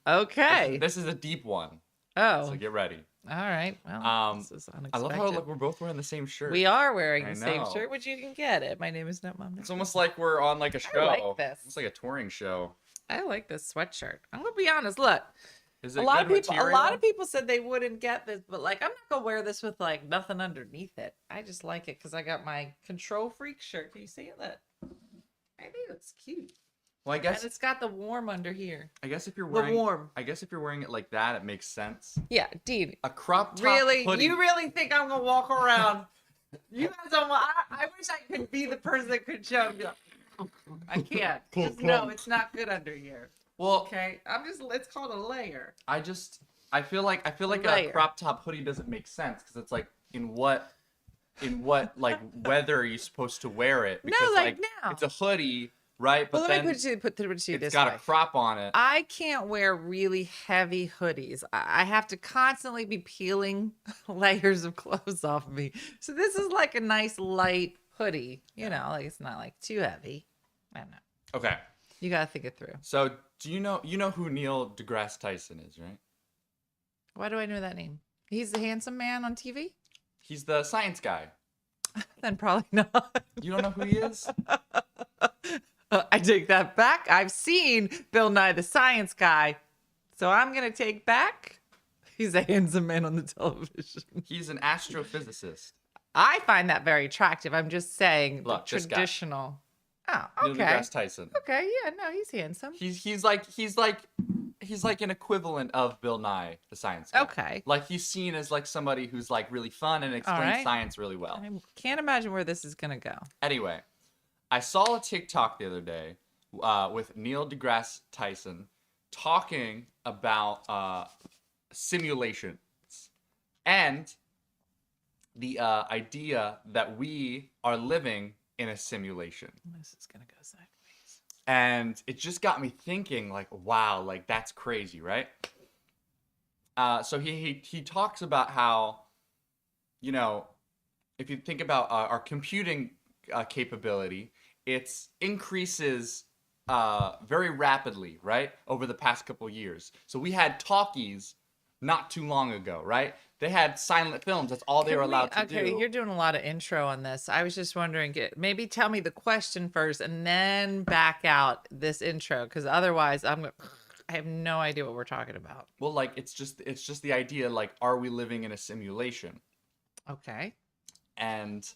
Speaker 7: okay.
Speaker 1: This is a deep one.
Speaker 7: Oh,
Speaker 1: So get ready.
Speaker 7: all right. Well, this is
Speaker 1: I
Speaker 7: unexpected.
Speaker 1: love how like we're both wearing the same shirt.
Speaker 7: We are wearing
Speaker 1: I
Speaker 7: the same
Speaker 1: know.
Speaker 7: shirt, which you can get it. My name is not Mom.
Speaker 1: It's almost like we're on like a show.
Speaker 7: like this.
Speaker 1: It's like a touring show.
Speaker 7: I like this sweatshirt. I'm gonna be honest. Look,
Speaker 1: Is
Speaker 7: a
Speaker 1: it
Speaker 7: lot of
Speaker 1: good
Speaker 7: people,
Speaker 1: material?
Speaker 7: a lot of people said they wouldn't get this, but like, I'm not gonna wear this with like nothing underneath it. I just like it because I got my Control Freak shirt. Can you see it? Look, I think it's cute,
Speaker 1: Well, I
Speaker 7: and
Speaker 1: guess
Speaker 7: it's got the warm under here.
Speaker 1: I guess if you're
Speaker 7: The
Speaker 1: wearing
Speaker 7: warm.
Speaker 1: I guess if you're wearing it like that, it makes sense.
Speaker 7: Yeah, Dean.
Speaker 1: A crop top
Speaker 7: Really?
Speaker 1: hoodie.
Speaker 7: You really think I'm gonna walk around? You guys don't. I wish I could be the person that could show you. I can't. Just no, it's not good under here.
Speaker 1: Well,
Speaker 7: Okay, it's called a layer.
Speaker 1: I feel like a
Speaker 7: Layer.
Speaker 1: crop top hoodie doesn't make sense because it's like in what like weather are you supposed to wear it? Because
Speaker 7: like now.
Speaker 1: it's a hoodie, right? But
Speaker 7: Well,
Speaker 1: then
Speaker 7: let me put it to you
Speaker 1: it's
Speaker 7: this
Speaker 1: got
Speaker 7: way.
Speaker 1: a crop on it.
Speaker 7: I can't wear really heavy hoodies. I have to constantly be peeling layers of clothes off of me. So this is like a nice light hoodie. You know, like it's not like too heavy. I don't know.
Speaker 1: Okay,
Speaker 7: You gotta think it through.
Speaker 1: so do you know who Neil deGrasse Tyson is, right?
Speaker 7: Why do I know that name? He's the handsome man on TV?
Speaker 1: He's the science guy.
Speaker 7: Then probably not.
Speaker 1: You don't know who he is?
Speaker 7: I take that back. I've seen Bill Nye the Science Guy. So I'm going to take back. He's a handsome man on the television.
Speaker 1: He's an astrophysicist.
Speaker 7: I find that very attractive. I'm just saying
Speaker 1: Look,
Speaker 7: the
Speaker 1: this guy.
Speaker 7: traditional. Oh,
Speaker 1: Neil
Speaker 7: okay.
Speaker 1: deGrasse Tyson.
Speaker 7: Okay, yeah, no, he's handsome.
Speaker 1: He's like an equivalent of Bill Nye the Science Guy.
Speaker 7: Okay.
Speaker 1: Like he's seen as like somebody who's like really fun and explains
Speaker 7: right.
Speaker 1: science really well.
Speaker 7: I can't imagine where this is going to go.
Speaker 1: Anyway, I saw a TikTok the other day with Neil deGrasse Tyson talking about simulations and the idea that we are living in a simulation.
Speaker 7: This is going to go sideways.
Speaker 1: And it just got me thinking, like, wow, like that's crazy, right? So he talks about how, you know, if you think about our computing capability, it's increases very rapidly, right, over the past couple years. So we had talkies not too long ago, right? They had silent films. That's all they were allowed to do.
Speaker 7: Okay, you're doing a lot of intro on this. I was just wondering, maybe tell me the question first and then back out this intro, because otherwise I have no idea what we're talking about.
Speaker 1: Well, like it's just the idea, like, are we living in a simulation?
Speaker 7: Okay.
Speaker 1: And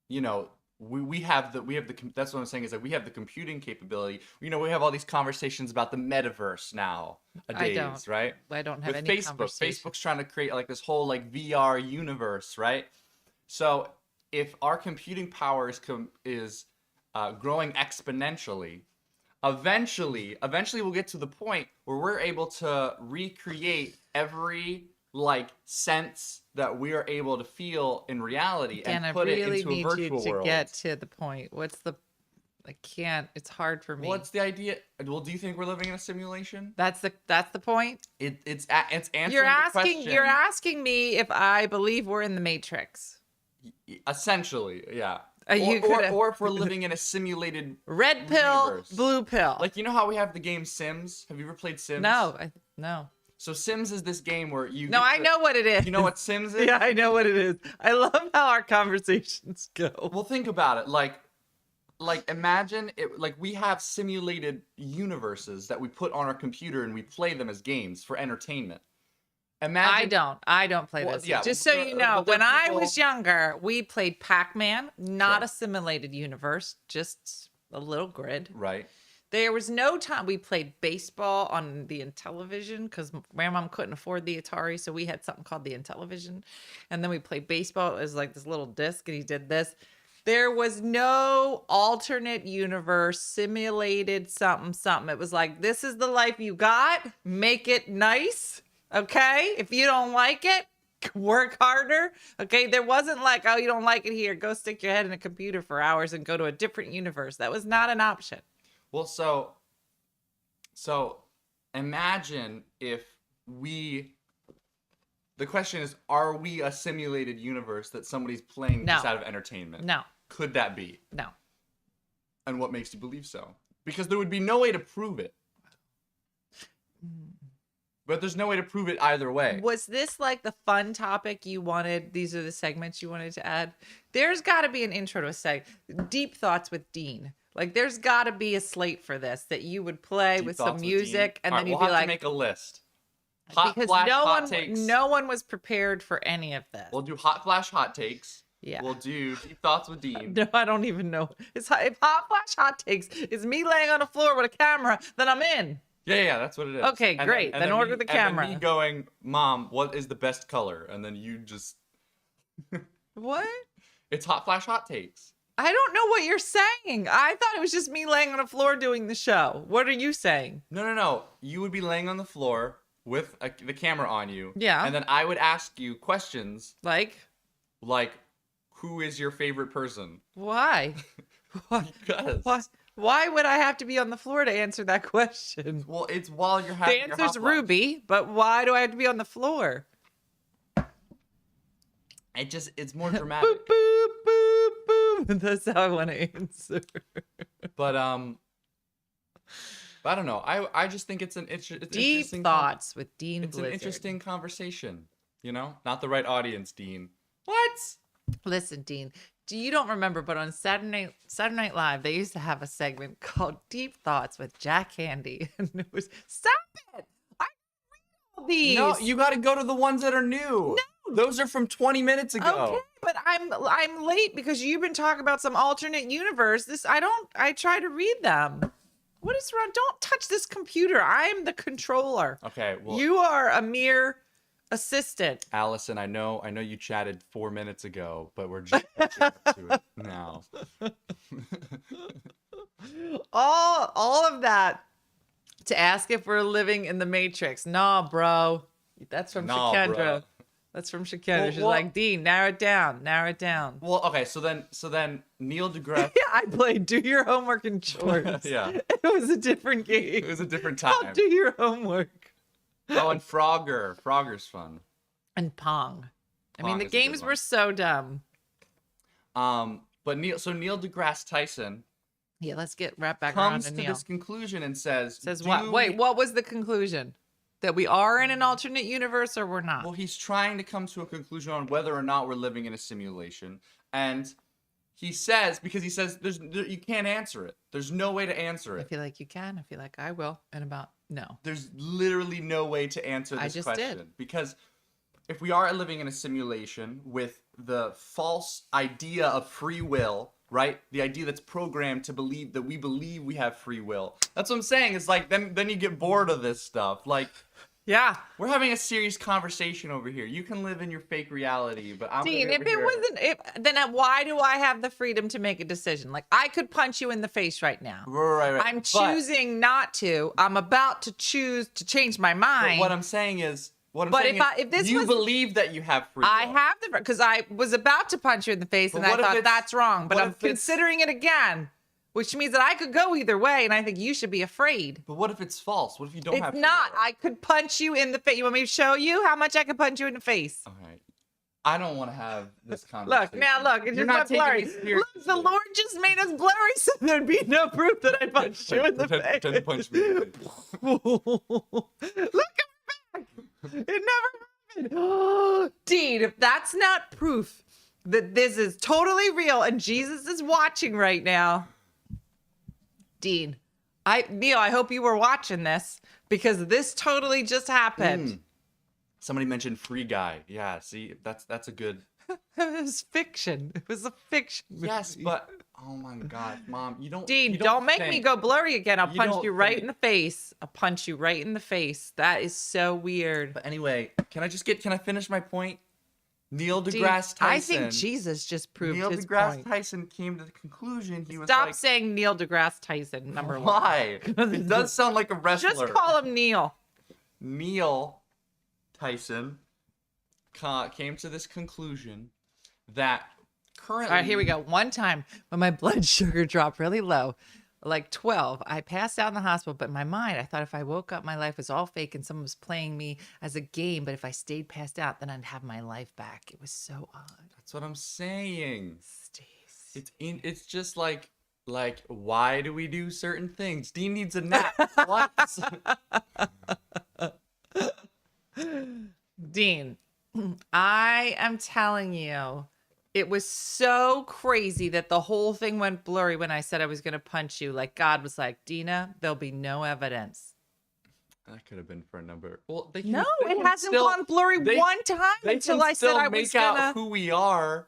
Speaker 1: you know, we have the that's what I'm saying is that we have the computing capability. You know, we have all these conversations about the metaverse nowadays, right?
Speaker 7: I don't have
Speaker 1: With
Speaker 7: any
Speaker 1: Facebook.
Speaker 7: conversation.
Speaker 1: Facebook's trying to create like this whole like VR universe, right? So if our computing power is growing exponentially, eventually we'll get to the point where we're able to recreate every like sense that we are able to feel in reality
Speaker 7: Dan,
Speaker 1: and put
Speaker 7: I
Speaker 1: it
Speaker 7: really
Speaker 1: into a
Speaker 7: need
Speaker 1: virtual
Speaker 7: you to
Speaker 1: world.
Speaker 7: get to the point. I can't. It's hard for me.
Speaker 1: What's the idea? Well, do you think we're living in a simulation?
Speaker 7: That's the point.
Speaker 1: It's answering
Speaker 7: You're
Speaker 1: the
Speaker 7: asking.
Speaker 1: question.
Speaker 7: You're asking me if I believe we're in the Matrix.
Speaker 1: Essentially, yeah.
Speaker 7: You coulda-
Speaker 1: or if we're living in a simulated
Speaker 7: Red pill,
Speaker 1: universe.
Speaker 7: blue pill.
Speaker 1: Like, you know how we have the game Sims? Have you ever played Sims?
Speaker 7: no, no.
Speaker 1: So Sims is this game where you
Speaker 7: No,
Speaker 1: get
Speaker 7: I
Speaker 1: to-
Speaker 7: know what it is.
Speaker 1: You know what Sims is?
Speaker 7: Yeah, I know what it is. I love how our conversations go.
Speaker 1: Well, think about it. Like imagine it, like we have simulated universes that we put on our computer and we play them as games for entertainment. Imagine.
Speaker 7: I don't play
Speaker 1: Well,
Speaker 7: this.
Speaker 1: yeah,
Speaker 7: Just so you know,
Speaker 1: but there
Speaker 7: when
Speaker 1: are
Speaker 7: I
Speaker 1: people-
Speaker 7: was younger, we played Pac-Man, not
Speaker 1: Sure.
Speaker 7: a simulated universe, just a little grid.
Speaker 1: Right.
Speaker 7: There was no time we played baseball on the Intellivision because my mom couldn't afford the Atari, so we had something called the Intellivision, and then we played baseball. It was like this little disc, and he did this. There was no alternate universe, simulated something. It was like, this is the life you got. Make it nice, okay? If you don't like it, work harder, okay? There wasn't like, oh, you don't like it here. Go stick your head in a computer for hours and go to a different universe. That was not an option.
Speaker 1: Well, so imagine if the question is, are we a simulated universe that somebody's playing
Speaker 7: No.
Speaker 1: just out of entertainment?
Speaker 7: No,
Speaker 1: Could that be?
Speaker 7: no.
Speaker 1: And what makes you believe so? Because there would be no way to prove it. But there's no way to prove it either way.
Speaker 7: Was this like the fun topic you wanted? These are the segments you wanted to add? There's got to be an intro to a Deep Thoughts with Dean. Like, there's got to be a slate for this that you would play
Speaker 1: Deep
Speaker 7: with
Speaker 1: thoughts
Speaker 7: some
Speaker 1: with
Speaker 7: music,
Speaker 1: Dean.
Speaker 7: and
Speaker 1: All
Speaker 7: then
Speaker 1: right,
Speaker 7: you'd
Speaker 1: we'll
Speaker 7: be
Speaker 1: have
Speaker 7: like,
Speaker 1: to make a list. Hot
Speaker 7: because
Speaker 1: flash,
Speaker 7: no
Speaker 1: hot
Speaker 7: one,
Speaker 1: takes.
Speaker 7: no one was prepared for any of this.
Speaker 1: We'll do hot flash, hot takes.
Speaker 7: Yeah.
Speaker 1: We'll do deep thoughts with Dean.
Speaker 7: No, I don't even know. If hot flash hot takes is me laying on the floor with a camera, then I'm in.
Speaker 1: Yeah, that's what it is.
Speaker 7: Okay, great. Then order the camera.
Speaker 1: And then me going, Mom, what is the best color? And then you just,
Speaker 7: What?
Speaker 1: it's hot flash, hot takes.
Speaker 7: I don't know what you're saying. I thought it was just me laying on the floor doing the show. What are you saying?
Speaker 1: No. You would be laying on the floor with the camera on you.
Speaker 7: Yeah.
Speaker 1: And then I would ask you questions
Speaker 7: Like,
Speaker 1: like, who is your favorite person?
Speaker 7: why?
Speaker 1: Because.
Speaker 7: Why would I have to be on the floor to answer that question?
Speaker 1: Well, it's while you're
Speaker 7: The
Speaker 1: having your
Speaker 7: answer's
Speaker 1: hot flash.
Speaker 7: Ruby, but why do I have to be on the floor?
Speaker 1: It's more dramatic.
Speaker 7: Boop, boop, boop, boop. That's how I want to answer.
Speaker 1: But I don't know. I just think it's
Speaker 7: Deep
Speaker 1: interesting
Speaker 7: Thoughts with Dean
Speaker 1: It's
Speaker 7: Blizzard.
Speaker 1: an interesting conversation. You know, not the right audience, Dean. What?
Speaker 7: Listen, Dean, you don't remember, but on Saturday Night Live, they used to have a segment called Deep Thoughts with Jack Handy. And it was, stop it! I read all these.
Speaker 1: No, you got to go to the ones that are new. No, those are from 20 minutes ago.
Speaker 7: Okay, but I'm late because you've been talking about some alternate universe. I try to read them. What is wrong? Don't touch this computer. I'm the controller.
Speaker 1: Okay, well,
Speaker 7: You are a mere assistant.
Speaker 1: Allison, I know you chatted 4 minutes ago, but we're just catching up to it now.
Speaker 7: All of that to ask if we're living in the Matrix. Nah, bro. That's from
Speaker 1: Nah,
Speaker 7: Shakendra.
Speaker 1: bro.
Speaker 7: That's from Shakendra.
Speaker 1: Well,
Speaker 7: She's
Speaker 1: well-
Speaker 7: like, Dean, narrow it down.
Speaker 1: Well, okay, so then Neil deGrasse.
Speaker 7: Yeah, I played Do Your Homework in Shorts.
Speaker 1: Yeah.
Speaker 7: It was a different game.
Speaker 1: It was a different
Speaker 7: Called
Speaker 1: time.
Speaker 7: Do Your Homework.
Speaker 1: Oh, and Frogger. Frogger's fun.
Speaker 7: And Pong. I mean,
Speaker 1: Pong
Speaker 7: the
Speaker 1: is a good
Speaker 7: games
Speaker 1: one.
Speaker 7: were so dumb.
Speaker 1: But Neil deGrasse Tyson
Speaker 7: Yeah, let's get wrapped back around
Speaker 1: comes
Speaker 7: to
Speaker 1: to
Speaker 7: Neil.
Speaker 1: this conclusion and says,
Speaker 7: Says
Speaker 1: "Do
Speaker 7: what? Wait,
Speaker 1: we-"
Speaker 7: what was the conclusion? That we are in an alternate universe or we're not?
Speaker 1: Well, he's trying to come to a conclusion on whether or not we're living in a simulation, and he says you can't answer it. There's no way to answer
Speaker 7: I
Speaker 1: it.
Speaker 7: feel like you can. I feel like I will. And about no.
Speaker 1: There's literally no way to answer
Speaker 7: I
Speaker 1: this
Speaker 7: just
Speaker 1: question
Speaker 7: did.
Speaker 1: because if we are living in a simulation with the false idea of free will, right? The idea that's programmed to believe that we believe we have free will. That's what I'm saying. It's like then you get bored of this stuff. Like
Speaker 7: Yeah.
Speaker 1: we're having a serious conversation over here. You can live in your fake reality, but I'm
Speaker 7: Dean,
Speaker 1: gonna
Speaker 7: if
Speaker 1: be
Speaker 7: it
Speaker 1: over here.
Speaker 7: wasn't, then why do I have the freedom to make a decision? Like, I could punch you in the face right now.
Speaker 1: Right.
Speaker 7: I'm
Speaker 1: But-
Speaker 7: choosing not to. I'm about to choose to change my
Speaker 1: But
Speaker 7: mind.
Speaker 1: what I'm saying is,
Speaker 7: But if this
Speaker 1: you
Speaker 7: was-
Speaker 1: believe that you have free will.
Speaker 7: I have the because I was about to punch you in the face,
Speaker 1: But
Speaker 7: and I
Speaker 1: what if
Speaker 7: thought
Speaker 1: it's-
Speaker 7: that's wrong. But
Speaker 1: what
Speaker 7: I'm
Speaker 1: if it's-
Speaker 7: considering it again, which means that I could go either way, and I think you should be afraid.
Speaker 1: But what if it's false? What if you don't have
Speaker 7: It's
Speaker 1: free
Speaker 7: not.
Speaker 1: will?
Speaker 7: I could punch you in the face. You want me to show you how much I could punch you in the face?
Speaker 1: All right. I don't want to have this conversation.
Speaker 7: Look, now look, it's
Speaker 1: You're
Speaker 7: just
Speaker 1: not
Speaker 7: not
Speaker 1: taking
Speaker 7: blurry.
Speaker 1: me
Speaker 7: Look,
Speaker 1: seriously.
Speaker 7: the Lord just made us blurry, so there'd be no proof that I punched you in the face.
Speaker 1: Pretend to punch me in the face.
Speaker 7: Look at my back. It never happened. Dean, if that's not proof that this is totally real and Jesus is watching right now, Dean, Neil, I hope you were watching this because this totally just happened.
Speaker 1: Somebody mentioned Free Guy. Yeah, see, that's a good.
Speaker 7: It was fiction. It was a fiction movie.
Speaker 1: Yes, but oh my God, Mom, you don't.
Speaker 7: Dean,
Speaker 1: you
Speaker 7: don't make me
Speaker 1: think-
Speaker 7: go blurry again. I'll
Speaker 1: You
Speaker 7: punch
Speaker 1: don't
Speaker 7: you right
Speaker 1: think-
Speaker 7: in the face. I'll punch you right in the face. That is so weird.
Speaker 1: But anyway, can I finish my point? Neil
Speaker 7: Dean,
Speaker 1: deGrasse Tyson.
Speaker 7: I think Jesus just proved
Speaker 1: Neil
Speaker 7: his
Speaker 1: deGrasse
Speaker 7: point.
Speaker 1: Tyson came to the conclusion he was
Speaker 7: Stop
Speaker 1: like,
Speaker 7: saying Neil deGrasse Tyson, number one.
Speaker 1: why? It does sound like a wrestler.
Speaker 7: Just call him Neil.
Speaker 1: Neil Tyson came to this conclusion that currently.
Speaker 7: All right, here we go. One time when my blood sugar dropped really low, like 12, I passed out in the hospital, but in my mind, I thought if I woke up, my life was all fake and someone was playing me as a game. But if I stayed passed out, then I'd have my life back. It was so odd.
Speaker 1: That's what I'm saying.
Speaker 7: Stace.
Speaker 1: It's just like why do we do certain things? Dean needs a nap. What?
Speaker 7: Dean, I am telling you, it was so crazy that the whole thing went blurry when I said I was going to punch you. Like God was like, Dina, there'll be no evidence.
Speaker 1: That could have been for a number. Well, they
Speaker 7: No,
Speaker 1: they
Speaker 7: it
Speaker 1: can
Speaker 7: hasn't
Speaker 1: still-
Speaker 7: gone blurry
Speaker 1: they-
Speaker 7: one time
Speaker 1: They
Speaker 7: until
Speaker 1: can
Speaker 7: I said
Speaker 1: still
Speaker 7: I
Speaker 1: make
Speaker 7: was
Speaker 1: out
Speaker 7: gonna.
Speaker 1: who we are.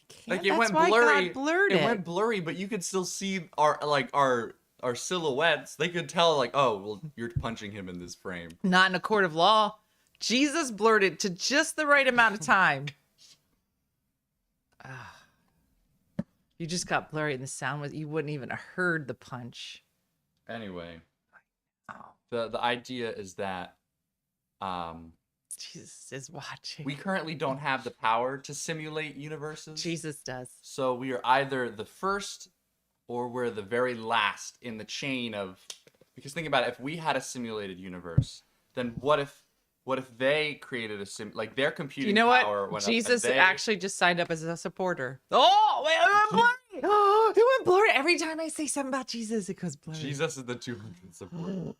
Speaker 7: Can't.
Speaker 1: Like it
Speaker 7: That's
Speaker 1: went
Speaker 7: why
Speaker 1: blurry.
Speaker 7: God blurred
Speaker 1: it
Speaker 7: it.
Speaker 1: went blurry, but you could still see our silhouettes. They could tell like, oh, well, you're punching him in this frame.
Speaker 7: Not in a court of law. Jesus blurred it to just the right amount of time. You just got blurry, and the sound was you wouldn't even have heard the punch.
Speaker 1: Anyway,
Speaker 7: Oh,
Speaker 1: the idea is that
Speaker 7: Jesus is watching.
Speaker 1: we currently don't have the power to simulate universes.
Speaker 7: Jesus does.
Speaker 1: So we are either the first or we're the very last in the chain of. Because think about it, if we had a simulated universe, then what if they created a like their computing
Speaker 7: You know
Speaker 1: power
Speaker 7: what?
Speaker 1: went up and
Speaker 7: Jesus
Speaker 1: they-
Speaker 7: actually just signed up as a supporter. Oh, wait, it went blurry. Oh, it went blurry. Every time I say something about Jesus, it goes blurry.
Speaker 1: Jesus is the 200 support.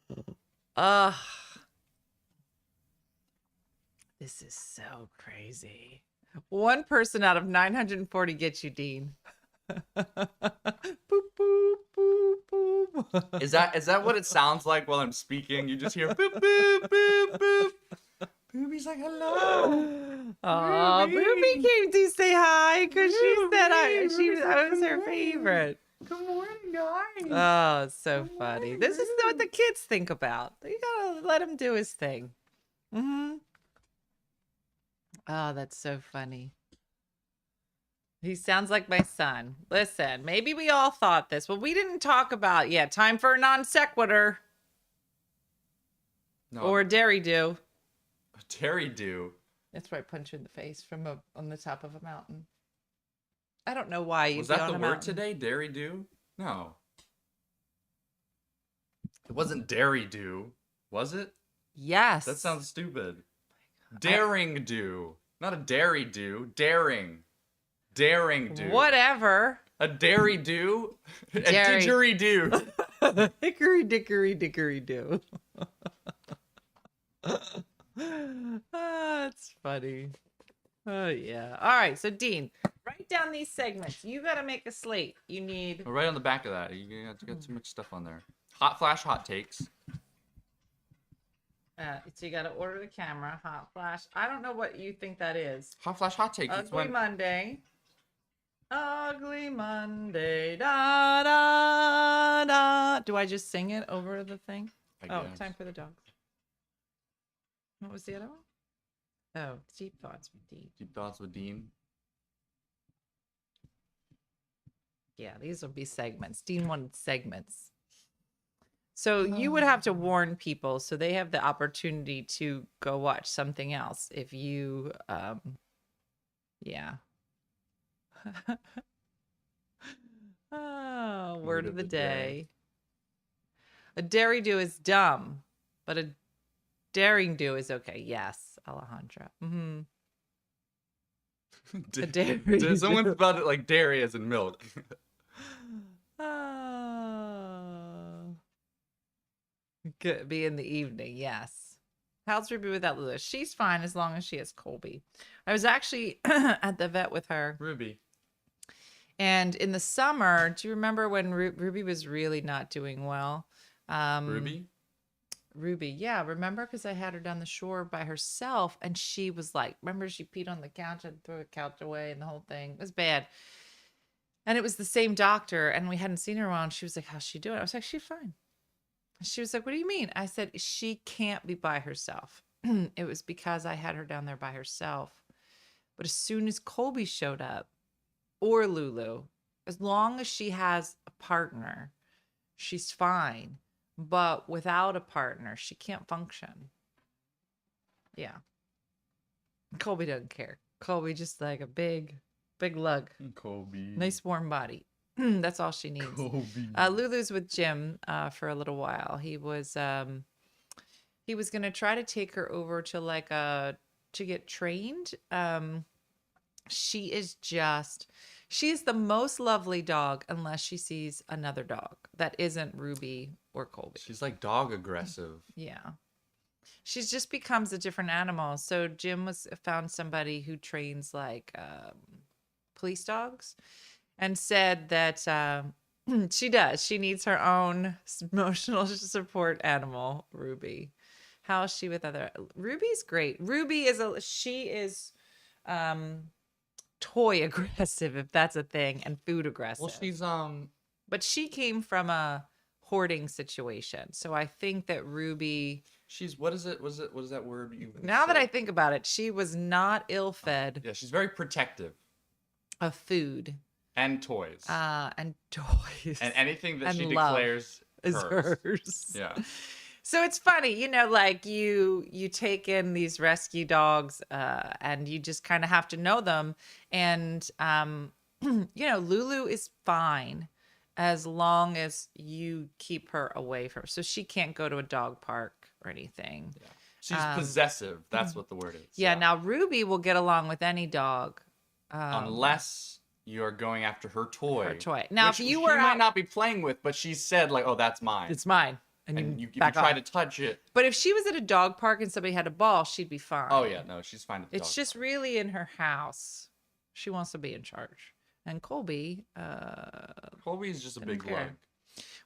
Speaker 7: This is so crazy. One person out of 940 gets you, Dean. Boop, boop, boop, boop.
Speaker 1: Is that what it sounds like while I'm speaking? You just hear boop boop boop boop. Booby's like hello.
Speaker 7: Oh, Ruby came to say hi because she said I was her favorite.
Speaker 1: Good morning, guys.
Speaker 7: Oh, it's so funny. This is what the kids think about. You gotta let him do his thing. Mm-hmm. Oh, that's so funny. He sounds like my son. Listen, maybe we all thought this. Well, we didn't talk about yet. Time for a non sequitur
Speaker 1: No,
Speaker 7: or a dairy do.
Speaker 1: Terry do.
Speaker 7: That's where I punch you in the face from on the top of a mountain. I don't know why you'd
Speaker 1: Was
Speaker 7: be
Speaker 1: that
Speaker 7: on
Speaker 1: the
Speaker 7: a
Speaker 1: word
Speaker 7: mountain.
Speaker 1: today? Dairy do? No. It wasn't dairy do, was it?
Speaker 7: Yes.
Speaker 1: That sounds stupid. Daring do. Not a dairy do. Daring. Daring do.
Speaker 7: Whatever.
Speaker 1: A dairy do? A
Speaker 7: Dairy.
Speaker 1: didgeridoo.
Speaker 7: Hickory dickory dickory do. That's funny. Oh yeah. All right. So Dean, write down these segments. You got to make a slate. You need.
Speaker 1: Right on the back of that. You got too much stuff on there. Hot flash, hot takes.
Speaker 7: So you got to order the camera. Hot flash. I don't know what you think that is.
Speaker 1: Hot flash, hot takes. It's
Speaker 7: Ugly
Speaker 1: when
Speaker 7: Monday. Ugly Monday. Da da da. Do I just sing it over the thing?
Speaker 1: I
Speaker 7: Oh,
Speaker 1: guess.
Speaker 7: time for the dogs. What was the other one? Oh, Deep Thoughts with Dean.
Speaker 1: Deep thoughts with Dean.
Speaker 7: Yeah, these will be segments. Dean wanted segments. So you would have to warn people so they have the opportunity to go watch something else if you, yeah. Oh, word of the day. A dairy do is dumb, but a daring do is okay. Yes, Alejandra. Mm-hmm. A dairy.
Speaker 1: Someone spelled it like dairy as in milk.
Speaker 7: Oh. Could be in the evening, yes. How's Ruby without Lewis? She's fine as long as she has Colby. I was actually at the vet with her.
Speaker 1: Ruby.
Speaker 7: And in the summer, do you remember when Ruby was really not doing well?
Speaker 1: Ruby?
Speaker 7: Ruby. Yeah, remember? Because I had her down the shore by herself, and she was like, remember, she peed on the couch and threw the couch away, and the whole thing. It was bad. And it was the same doctor, and we hadn't seen her in a while, and she was like, how's she doing? I was like, she's fine. She was like, what do you mean? I said, she can't be by herself. It was because I had her down there by herself. But as soon as Colby showed up, or Lulu, as long as she has a partner, she's fine. But without a partner, she can't function. Yeah. Colby doesn't care. Colby just like a big lug.
Speaker 1: Colby.
Speaker 7: Nice warm body. That's all she needs.
Speaker 1: Colby.
Speaker 7: Lulu's with Jim for a little while. He was gonna try to take her over to like to get trained. She is the most lovely dog unless she sees another dog that isn't Ruby or Colby.
Speaker 1: She's like dog aggressive.
Speaker 7: Yeah. She just becomes a different animal. So Jim found somebody who trains like police dogs and said that she does. She needs her own emotional support animal, Ruby. How is she with other? Ruby's great. Ruby is toy aggressive, if that's a thing, and food aggressive.
Speaker 1: Well, she's
Speaker 7: but she came from a hoarding situation. So I think that Ruby,
Speaker 1: she's what is it? What is that word you
Speaker 7: now that
Speaker 1: said?
Speaker 7: I think about it, she was not ill-fed
Speaker 1: Yeah, she's very protective.
Speaker 7: of food.
Speaker 1: And toys.
Speaker 7: And toys.
Speaker 1: And anything that
Speaker 7: and
Speaker 1: she
Speaker 7: love
Speaker 1: declares
Speaker 7: is
Speaker 1: hers.
Speaker 7: hers.
Speaker 1: Yeah.
Speaker 7: So it's funny, like you take in these rescue dogs and you just kind of have to know them. And, Lulu is fine as long as you keep her away from her. So she can't go to a dog park or anything.
Speaker 1: Yeah. She's possessive. That's what the word is.
Speaker 7: Yeah. Now Ruby will get along with any dog.
Speaker 1: Unless you're going after her toy.
Speaker 7: Her toy. Now,
Speaker 1: which
Speaker 7: if you
Speaker 1: she
Speaker 7: were
Speaker 1: might
Speaker 7: out,
Speaker 1: not be playing with, but she said like, "Oh, that's mine."
Speaker 7: it's mine.
Speaker 1: and you
Speaker 7: back
Speaker 1: try
Speaker 7: off.
Speaker 1: to touch it.
Speaker 7: But if she was at a dog park and somebody had a ball, she'd be fine.
Speaker 1: Oh yeah, no, she's fine. At the
Speaker 7: It's
Speaker 1: dog
Speaker 7: just
Speaker 1: park.
Speaker 7: really in her house. She wants to be in charge. And Colby,
Speaker 1: Colby's just a
Speaker 7: didn't
Speaker 1: big
Speaker 7: care.
Speaker 1: lug.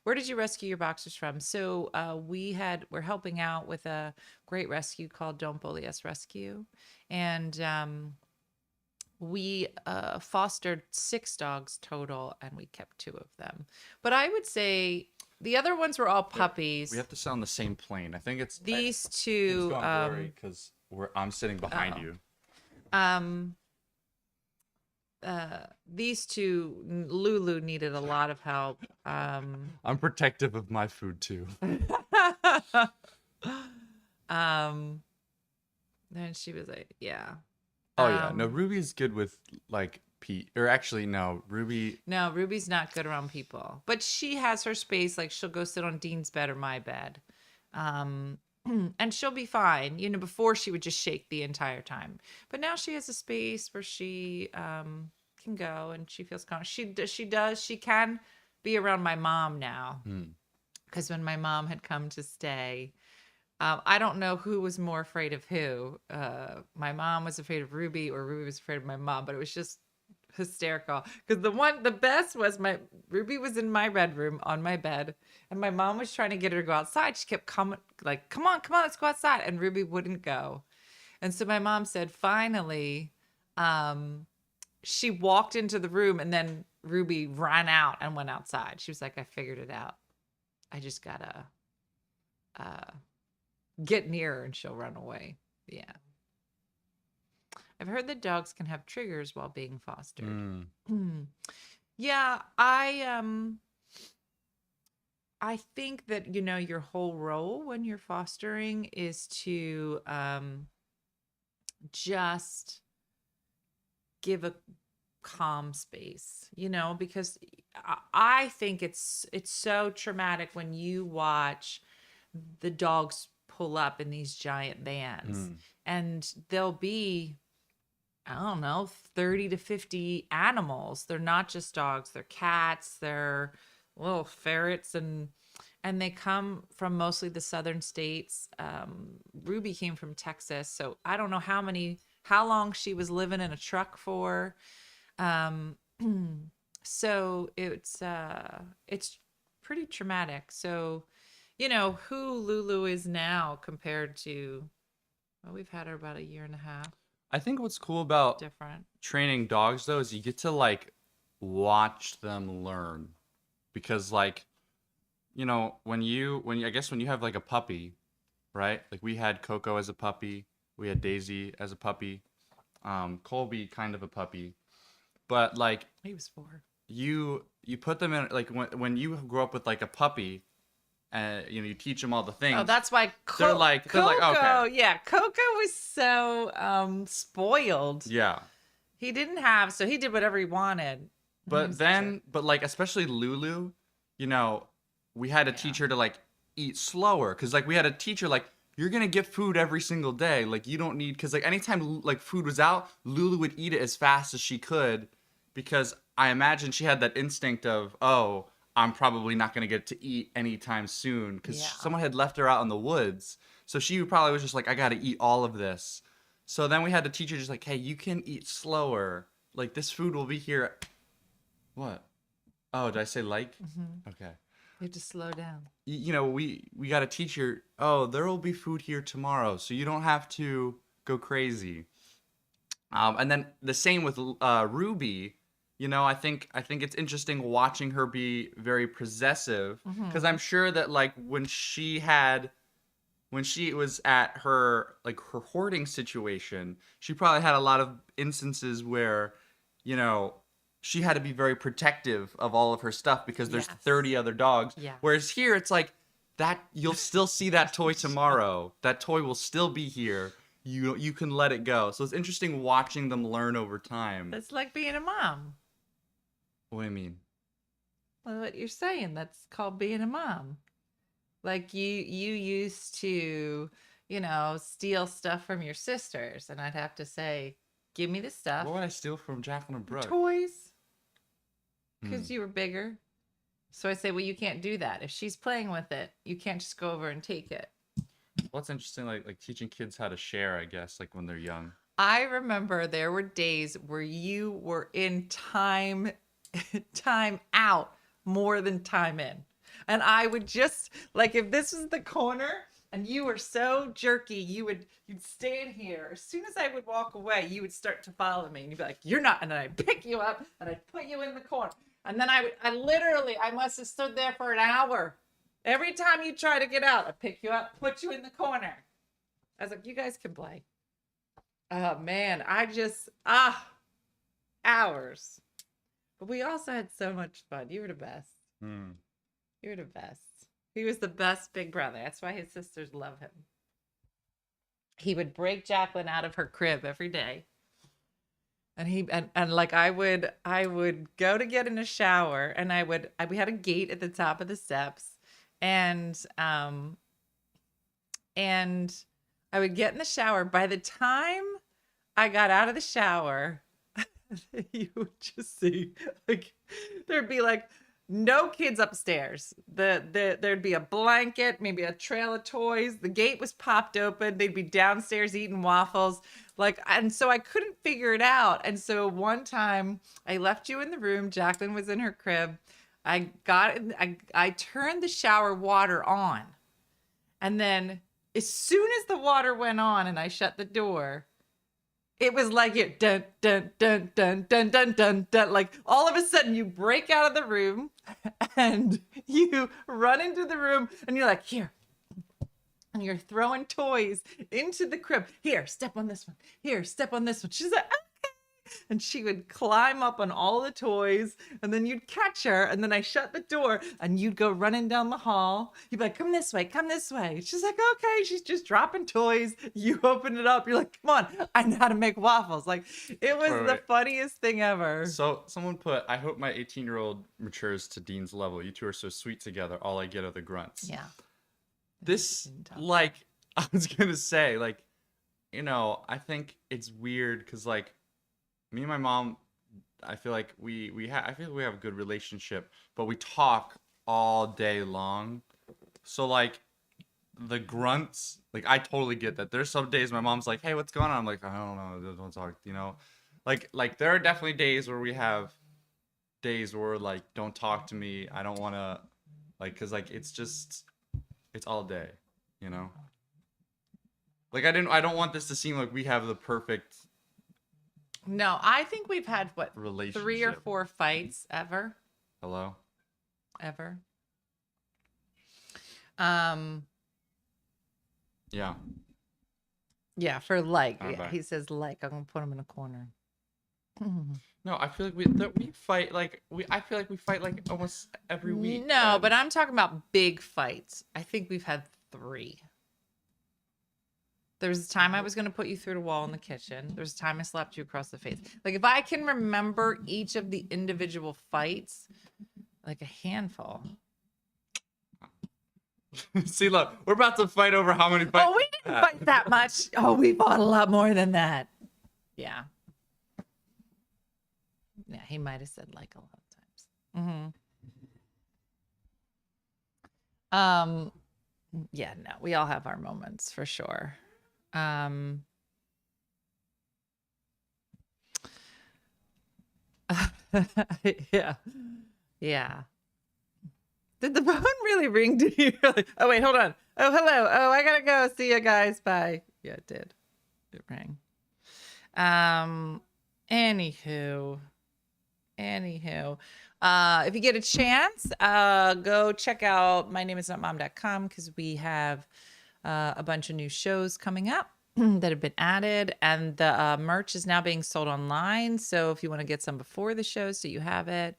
Speaker 7: Where did you rescue your boxers from? So we're helping out with a great rescue called Don't Bully Us Rescue. And we fostered 6 dogs total, and we kept 2 of them. But I would say the other ones were all puppies.
Speaker 1: We have to sit on the same plane. I think it's
Speaker 7: These
Speaker 1: It's
Speaker 7: 2
Speaker 1: going blurry because I'm sitting behind you.
Speaker 7: These 2, Lulu needed a lot of help.
Speaker 1: I'm protective of my food too.
Speaker 7: Then she was like, yeah.
Speaker 1: Oh yeah, no, Ruby's good with like Pete, or actually no, Ruby.
Speaker 7: No, Ruby's not good around people, but she has her space. Like she'll go sit on Dean's bed or my bed. And she'll be fine. Before she would just shake the entire time, but now she has a space where she can go and she feels comfortable. She can be around my mom now, because when my mom had come to stay, I don't know who was more afraid of who. My mom was afraid of Ruby, or Ruby was afraid of my mom, but it was just hysterical because the best was Ruby was in my bedroom on my bed, and my mom was trying to get her to go outside. She kept coming like, come on, let's go outside. And Ruby wouldn't go. And so my mom said, finally, she walked into the room, and then Ruby ran out and went outside. She was like, I figured it out. I just gotta get near her and she'll run away. Yeah. I've heard that dogs can have triggers while being fostered. Yeah, I think that your whole role when you're fostering is to just give a calm space, because I think it's so traumatic when you watch the dogs pull up in these giant vans, and there'll be, I don't know, 30 to 50 animals. They're not just dogs, they're cats, they're little ferrets, and they come from mostly the southern states. Ruby came from Texas, so I don't know how long she was living in a truck for. So it's pretty traumatic. So you know, who Lulu is now compared to, well, we've had her about a year and a half.
Speaker 1: I think what's cool about
Speaker 7: Different.
Speaker 1: training dogs though is you get to like watch them learn, because like, you know, when you I guess when you have like a puppy, right? Like we had Coco as a puppy, we had Daisy as a puppy, Colby kind of a puppy, but like
Speaker 7: He was 4.
Speaker 1: you put them in like when you grow up with like a puppy, and you know you teach them all the things.
Speaker 7: Oh, that's why
Speaker 1: they're like
Speaker 7: Coco,
Speaker 1: okay,
Speaker 7: yeah, Coco was so spoiled.
Speaker 1: yeah.
Speaker 7: He didn't have, so he did whatever he wanted. He
Speaker 1: But
Speaker 7: was
Speaker 1: then, but like especially Lulu, you know, we had to teach her to like eat slower, because like we had to teach her like you're gonna get food every single day. Like you don't need, because like anytime like food was out, Lulu would eat it as fast as she could, because I imagine she had that instinct of, oh, I'm probably not gonna get to eat anytime soon, because
Speaker 7: Yeah.
Speaker 1: someone had left her out in the woods. So she probably was just like, I gotta eat all of this. So then we had to teach her just like, hey, you can eat slower. Like this food will be here. What? Oh, did I say like? Okay.
Speaker 7: You have to slow down.
Speaker 1: You know, we got to teach her, oh, there will be food here tomorrow, so you don't have to go crazy. And then the same with Ruby. You know, I think it's interesting watching her be very possessive, because I'm sure that like when she was at her like her hoarding situation, she probably had a lot of instances where, you know, she had to be very protective of all of her stuff because there's
Speaker 7: Yes.
Speaker 1: 30 other dogs.
Speaker 7: Yeah.
Speaker 1: Whereas here it's like that you'll still see that toy tomorrow. That toy will still be here. You can let it go. So it's interesting watching them learn over time.
Speaker 7: That's like being a mom.
Speaker 1: What do you mean?
Speaker 7: Well, what you're saying, that's called being a mom. Like you used to, you know, steal stuff from your sisters, and I'd have to say, give me the stuff.
Speaker 1: What would I steal from Jacqueline and Brooke?
Speaker 7: Toys. Because you were bigger. So I say, well, you can't do that. If she's playing with it, you can't just go over and take it.
Speaker 1: Well, it's interesting, like teaching kids how to share, I guess, like when they're young.
Speaker 7: I remember there were days where you were in time out more than time in. And I would just, like, if this was the corner and you were so jerky, you'd stand here. As soon as I would walk away, you would start to follow me, and you'd be like, you're not. And then I'd pick you up and I'd put you in the corner. And then I must have stood there for an hour. Every time you try to get out, I'd pick you up, put you in the corner. I was like, you guys can play. Oh man, hours. But we also had so much fun. You were the best. You were the best. He was the best big brother. That's why his sisters love him. He would break Jacqueline out of her crib every day. And like I would go to get in a shower, and we had a gate at the top of the steps, and I would get in the shower. By the time I got out of the shower, you would just see like there'd be like no kids upstairs. There'd be a blanket, maybe a trail of toys. The gate was popped open. They'd be downstairs eating waffles. And so I couldn't figure it out. And so one time I left you in the room. Jacqueline was in her crib. I turned the shower water on. And then as soon as the water went on and I shut the door, it was like it dun dun dun dun dun dun dun dun. Like all of a sudden you break out of the room and you run into the room and you're like, here. And you're throwing toys into the crib. Here, step on this one. Here, step on this one. She's like, okay. And she would climb up on all the toys, and then you'd catch her, and then I shut the door, and you'd go running down the hall. You'd be like, come this way, come this way. She's like, okay. She's just dropping toys. You open it up. You're like, come on. I know how to make waffles. Like, it was the funniest thing ever.
Speaker 1: So someone put, I hope my 18-year-old matures to Dean's level. You two are so sweet together. All I get are the grunts.
Speaker 7: Yeah.
Speaker 1: This, like, I was gonna say, like, you know, I think it's weird because, like, me and my mom, I feel like I feel like we have a good relationship, but we talk all day long. So, like, the grunts, like, I totally get that. There's some days my mom's like, hey, what's going on? I'm like, I don't know, don't talk, you know? Like, there are definitely days where we have days where, like, don't talk to me. I don't want to, like, because, like, it's just, It's all day, you know? Like I don't want this to seem like we have the perfect
Speaker 7: No, I think we've had what, 3 or
Speaker 1: relationship.
Speaker 7: 4 fights ever.
Speaker 1: Hello?
Speaker 7: Ever.
Speaker 1: Yeah.
Speaker 7: Yeah, for like.
Speaker 1: I'm
Speaker 7: Yeah,
Speaker 1: back.
Speaker 7: he says like. I'm gonna put him in a corner.
Speaker 1: No, I feel like we fight like I feel like we fight like almost every week.
Speaker 7: No,
Speaker 1: and-
Speaker 7: but I'm talking about big fights. I think we've had 3. There was a time I was going to put you through the wall in the kitchen. There was a time I slapped you across the face. Like, if I can remember each of the individual fights, like a handful.
Speaker 1: See, look, we're about to fight over how many fights.
Speaker 7: Oh, we didn't fight that much. Oh, we fought a lot more than that. Yeah. Yeah, he might have said like a lot of times. Yeah, no, we all have our moments for sure. Yeah. Yeah. Did the phone really ring? Did you really? Oh, wait, hold on. Oh, hello. Oh, I gotta go. See you guys. Bye. Yeah, it did. It rang. Anywho. If you get a chance, go check out mynameisnotmom.com because we have a bunch of new shows coming up that have been added, and the merch is now being sold online. So if you want to get some before the show so you have it,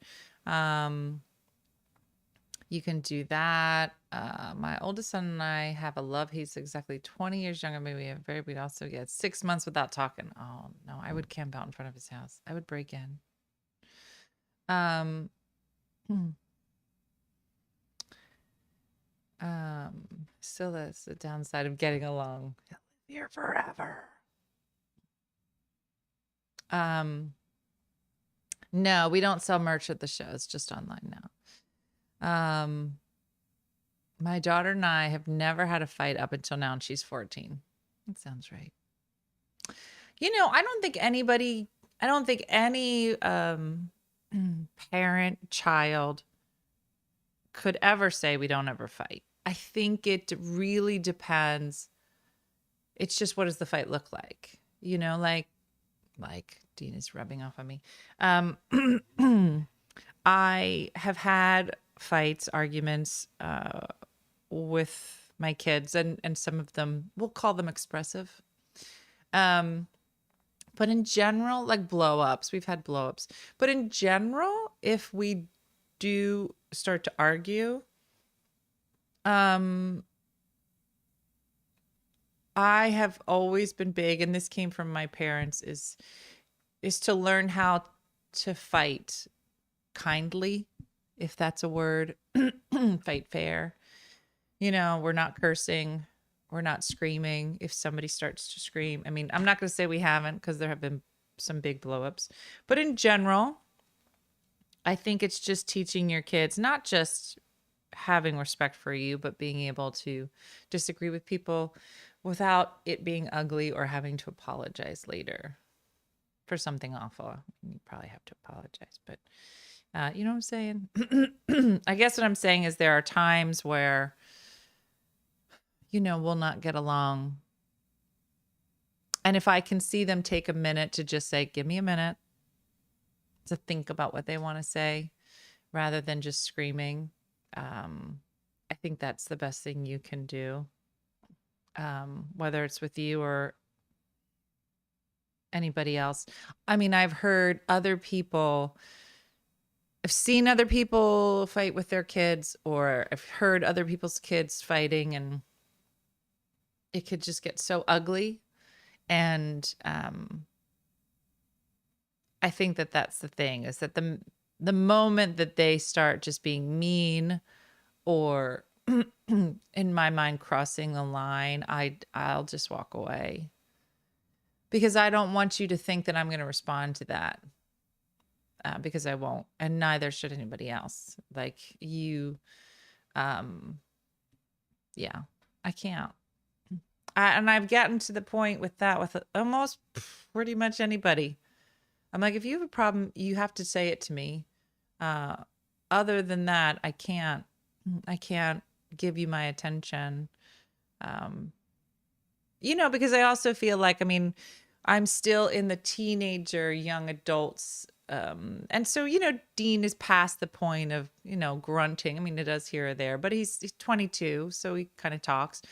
Speaker 7: you can do that. My oldest son and I have a love. He's exactly 20 years younger than me. We also get 6 months without talking. Oh no, I would camp out in front of his house. I would break in. Still that's the downside of getting along. He'll live here forever. No, we don't sell merch at the show. It's just online now. My daughter and I have never had a fight up until now, and she's 14. That sounds right. You know, I don't think any parent, child could ever say we don't ever fight. I think it really depends. It's just, what does the fight look like? You know, like Dina's rubbing off on me. I have had fights, arguments with my kids, and some of them, we'll call them expressive. But in general, like blow-ups, we've had blow-ups. But in general, if we do start to argue, I have always been big, and this came from my parents, is to learn how to fight kindly, if that's a word. Fight fair. You know, we're not cursing. We're not screaming if somebody starts to scream. I mean, I'm not going to say we haven't, because there have been some big blow-ups. But in general, I think it's just teaching your kids, not just having respect for you, but being able to disagree with people without it being ugly or having to apologize later for something awful. You probably have to apologize, but you know what I'm saying? I guess what I'm saying is there are times where, you know, we'll not get along. And if I can see them take a minute to just say, give me a minute to think about what they want to say rather than just screaming, I think that's the best thing you can do. Whether it's with you or anybody else. I mean, I've seen other people fight with their kids, or I've heard other people's kids fighting, and it could just get so ugly. And I think that that's the thing, is that the moment that they start just being mean, or in my mind crossing the line, I'll just walk away, because I don't want you to think that I'm going to respond to that, because I won't, and neither should anybody else. Like you, yeah, I can't. And I've gotten to the point with that with almost pretty much anybody. I'm like, if you have a problem, you have to say it to me. Other than that, I can't give you my attention. Because I also feel like, I mean, I'm still in the teenager, young adults. And so, Dean is past the point of, grunting. I mean, it does here or there, but he's 22, so he kind of talks.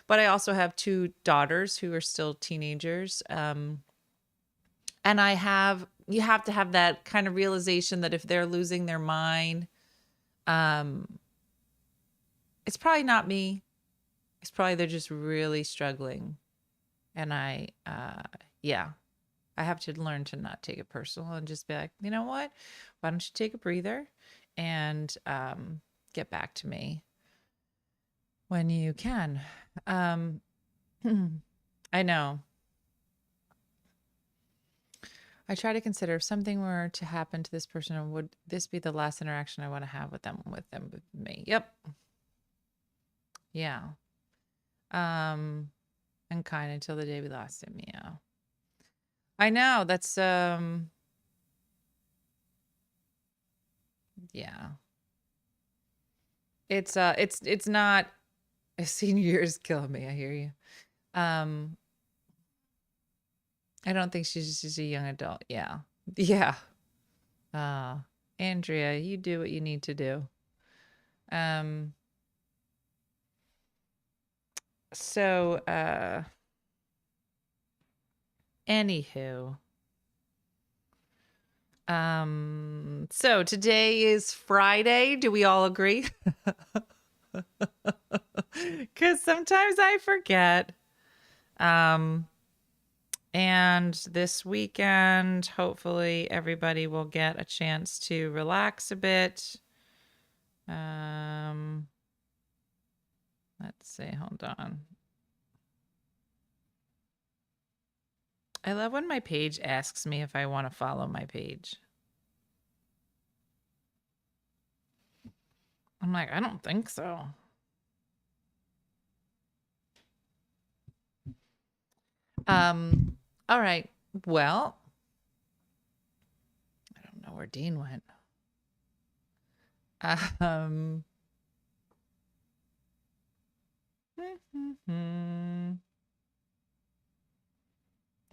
Speaker 7: But I also have 2 daughters who are still teenagers. And you have to have that kind of realization that if they're losing their mind, it's probably not me. It's probably they're just really struggling. And I have to learn to not take it personal and just be like, you know what? Why don't you take a breather and get back to me when you can. I know. I try to consider if something were to happen to this person, would this be the last interaction I want to have with them, with me? Yep. Yeah. And kind until the day we lost him. Yeah. I know that's yeah. It's not senior year is killing me. I hear you. I don't think she's just a young adult. Yeah. Yeah. Andrea, you do what you need to do. So anywho. So today is Friday. Do we all agree? Because sometimes I forget. And this weekend, hopefully everybody will get a chance to relax a bit. Let's see, hold on. I love when my page asks me if I want to follow my page. I'm like, I don't think so. All right. Well, I don't know where Dean went.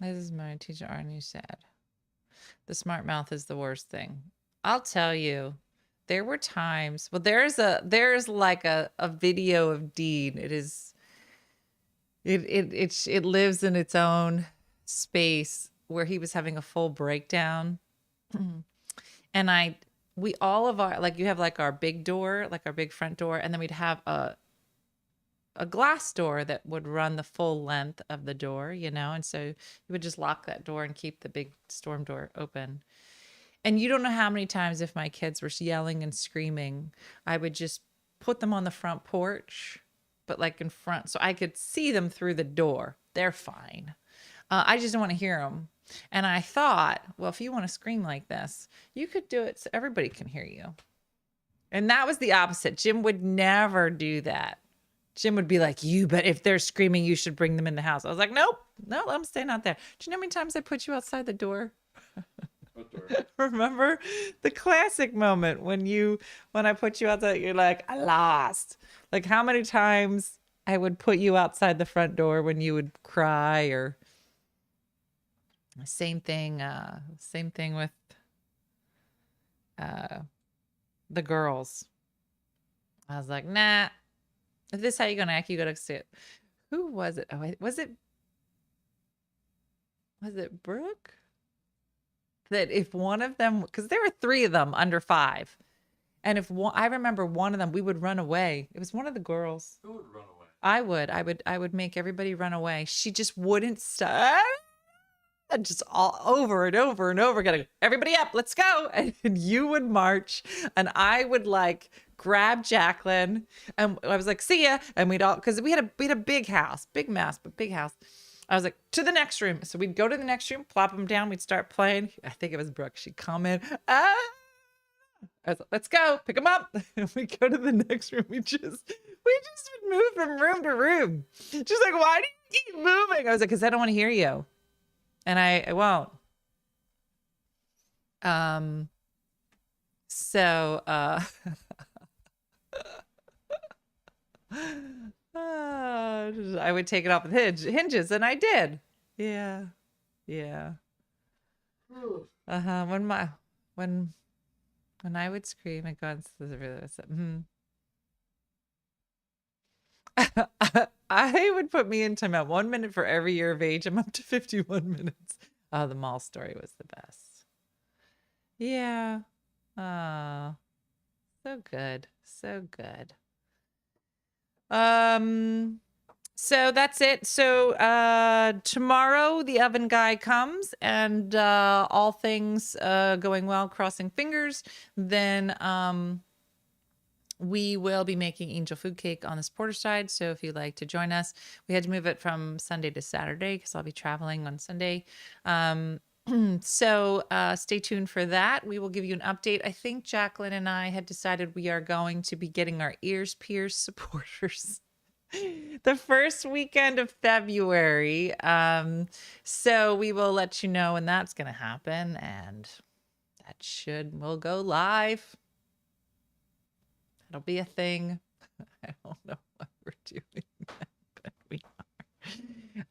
Speaker 7: This is my teacher, Arnie said. The smart mouth is the worst thing. I'll tell you, there were times, well, there's like a video of Dean. It lives in its own space where he was having a full breakdown. And we all of our, like, you have like our big door, like our big front door, and then we'd have a glass door that would run the full length of the door, and so you would just lock that door and keep the big storm door open. And you don't know how many times, if my kids were yelling and screaming, I would just put them on the front porch, but like in front, so I could see them through the door. They're fine. I just don't want to hear them. And I thought, well, if you want to scream like this, you could do it so everybody can hear you. And that was the opposite. Jim would never do that. Jim would be like, but if they're screaming, you should bring them in the house. I was like, nope, no, let them stay out there. Do you know how many times I put you outside the door?
Speaker 1: What door?
Speaker 7: Remember the classic moment when I put you outside, you're like, I lost. Like how many times I would put you outside the front door when you would cry, or same thing with the girls. I was like, nah. If this is how you're gonna act, you gotta sit. Who was it? Oh, was it Brooke? That if one of them, because there were 3 of them under 5, and if one, I remember one of them, we would run away. It was one of the girls.
Speaker 1: Who would run away?
Speaker 7: I would make everybody run away. She just wouldn't stop. And just all over and over and over again. Everybody up, let's go. And you would march, and I would like grab Jacqueline, and I was like, see ya. And we'd all, because we had a big house, big mess, but big house. I was like, to the next room. So we'd go to the next room, plop them down. We'd start playing. I think it was Brooke. She'd come in. I was like, let's go, pick them up. And we go to the next room. We just would move from room to room. She's like, why do you keep moving? I was like, because I don't want to hear you. And I won't. So I would take it off with hinges, and I did. Yeah. When I would scream and go on I would put me in timeout 1 minute for every year of age. I'm up to 51 minutes. Oh, the mall story was the best. Yeah. Oh, so good. So good. So that's it. So tomorrow the oven guy comes, and all things going well, crossing fingers, then we will be making angel food cake on the supporter side. So if you'd like to join us, we had to move it from Sunday to Saturday because I'll be traveling on Sunday. So stay tuned for that. We will give you an update. I think Jacqueline and I had decided we are going to be getting our ears pierced supporters the first weekend of February. So we will let you know when that's going to happen, and we'll go live. That'll be a thing. I don't know why we're doing that, but we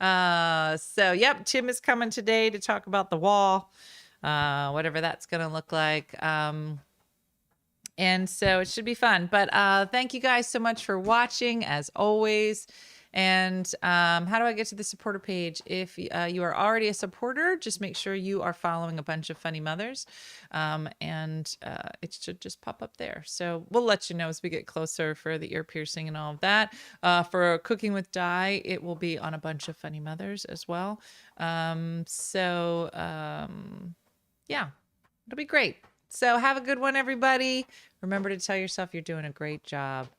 Speaker 7: are. So yep, Tim is coming today to talk about the wall, whatever that's going to look like. And so it should be fun. But thank you guys so much for watching, as always. And how do I get to the supporter page? If you are already a supporter, just make sure you are following a bunch of funny mothers. And it should just pop up there. So we'll let you know as we get closer for the ear piercing and all of that. For Cooking with Di, it will be on a bunch of funny mothers as well. Yeah, it'll be great. So have a good one, everybody. Remember to tell yourself you're doing a great job.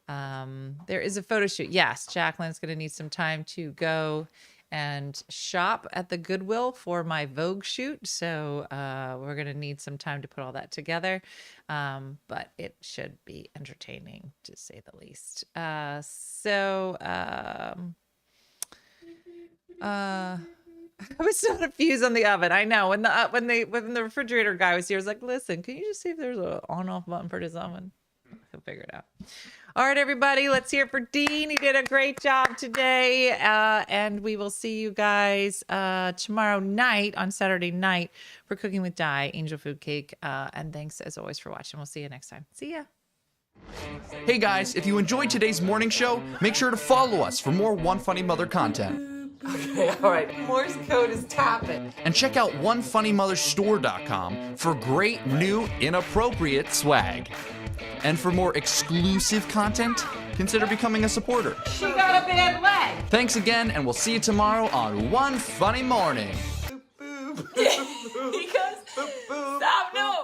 Speaker 7: There is a photo shoot. Yes, Jacqueline's going to need some time to go and shop at the Goodwill for my Vogue shoot. So we're going to need some time to put all that together. But it should be entertaining, to say the least. I was so confused on the oven. I know when the refrigerator guy was here, I was like, "Listen, can you just see if there's an on/off button for this oven?" He'll figure it out. All right, everybody, let's hear it for Dean. He did a great job today, and we will see you guys tomorrow night on Saturday night for Cooking with Di, Angel Food Cake. And thanks as always for watching. We'll see you next time. See ya.
Speaker 1: Hey guys, if you enjoyed today's morning show, make sure to follow us for more One Funny Mother content.
Speaker 7: Okay, all right. Morse code is tapping.
Speaker 1: And check out OneFunnyMotherStore.com for great new inappropriate swag. And for more exclusive content, consider becoming a supporter.
Speaker 2: She got a bad leg.
Speaker 1: Thanks again, and we'll see you tomorrow on One Funny Morning.
Speaker 7: He goes, stop, no.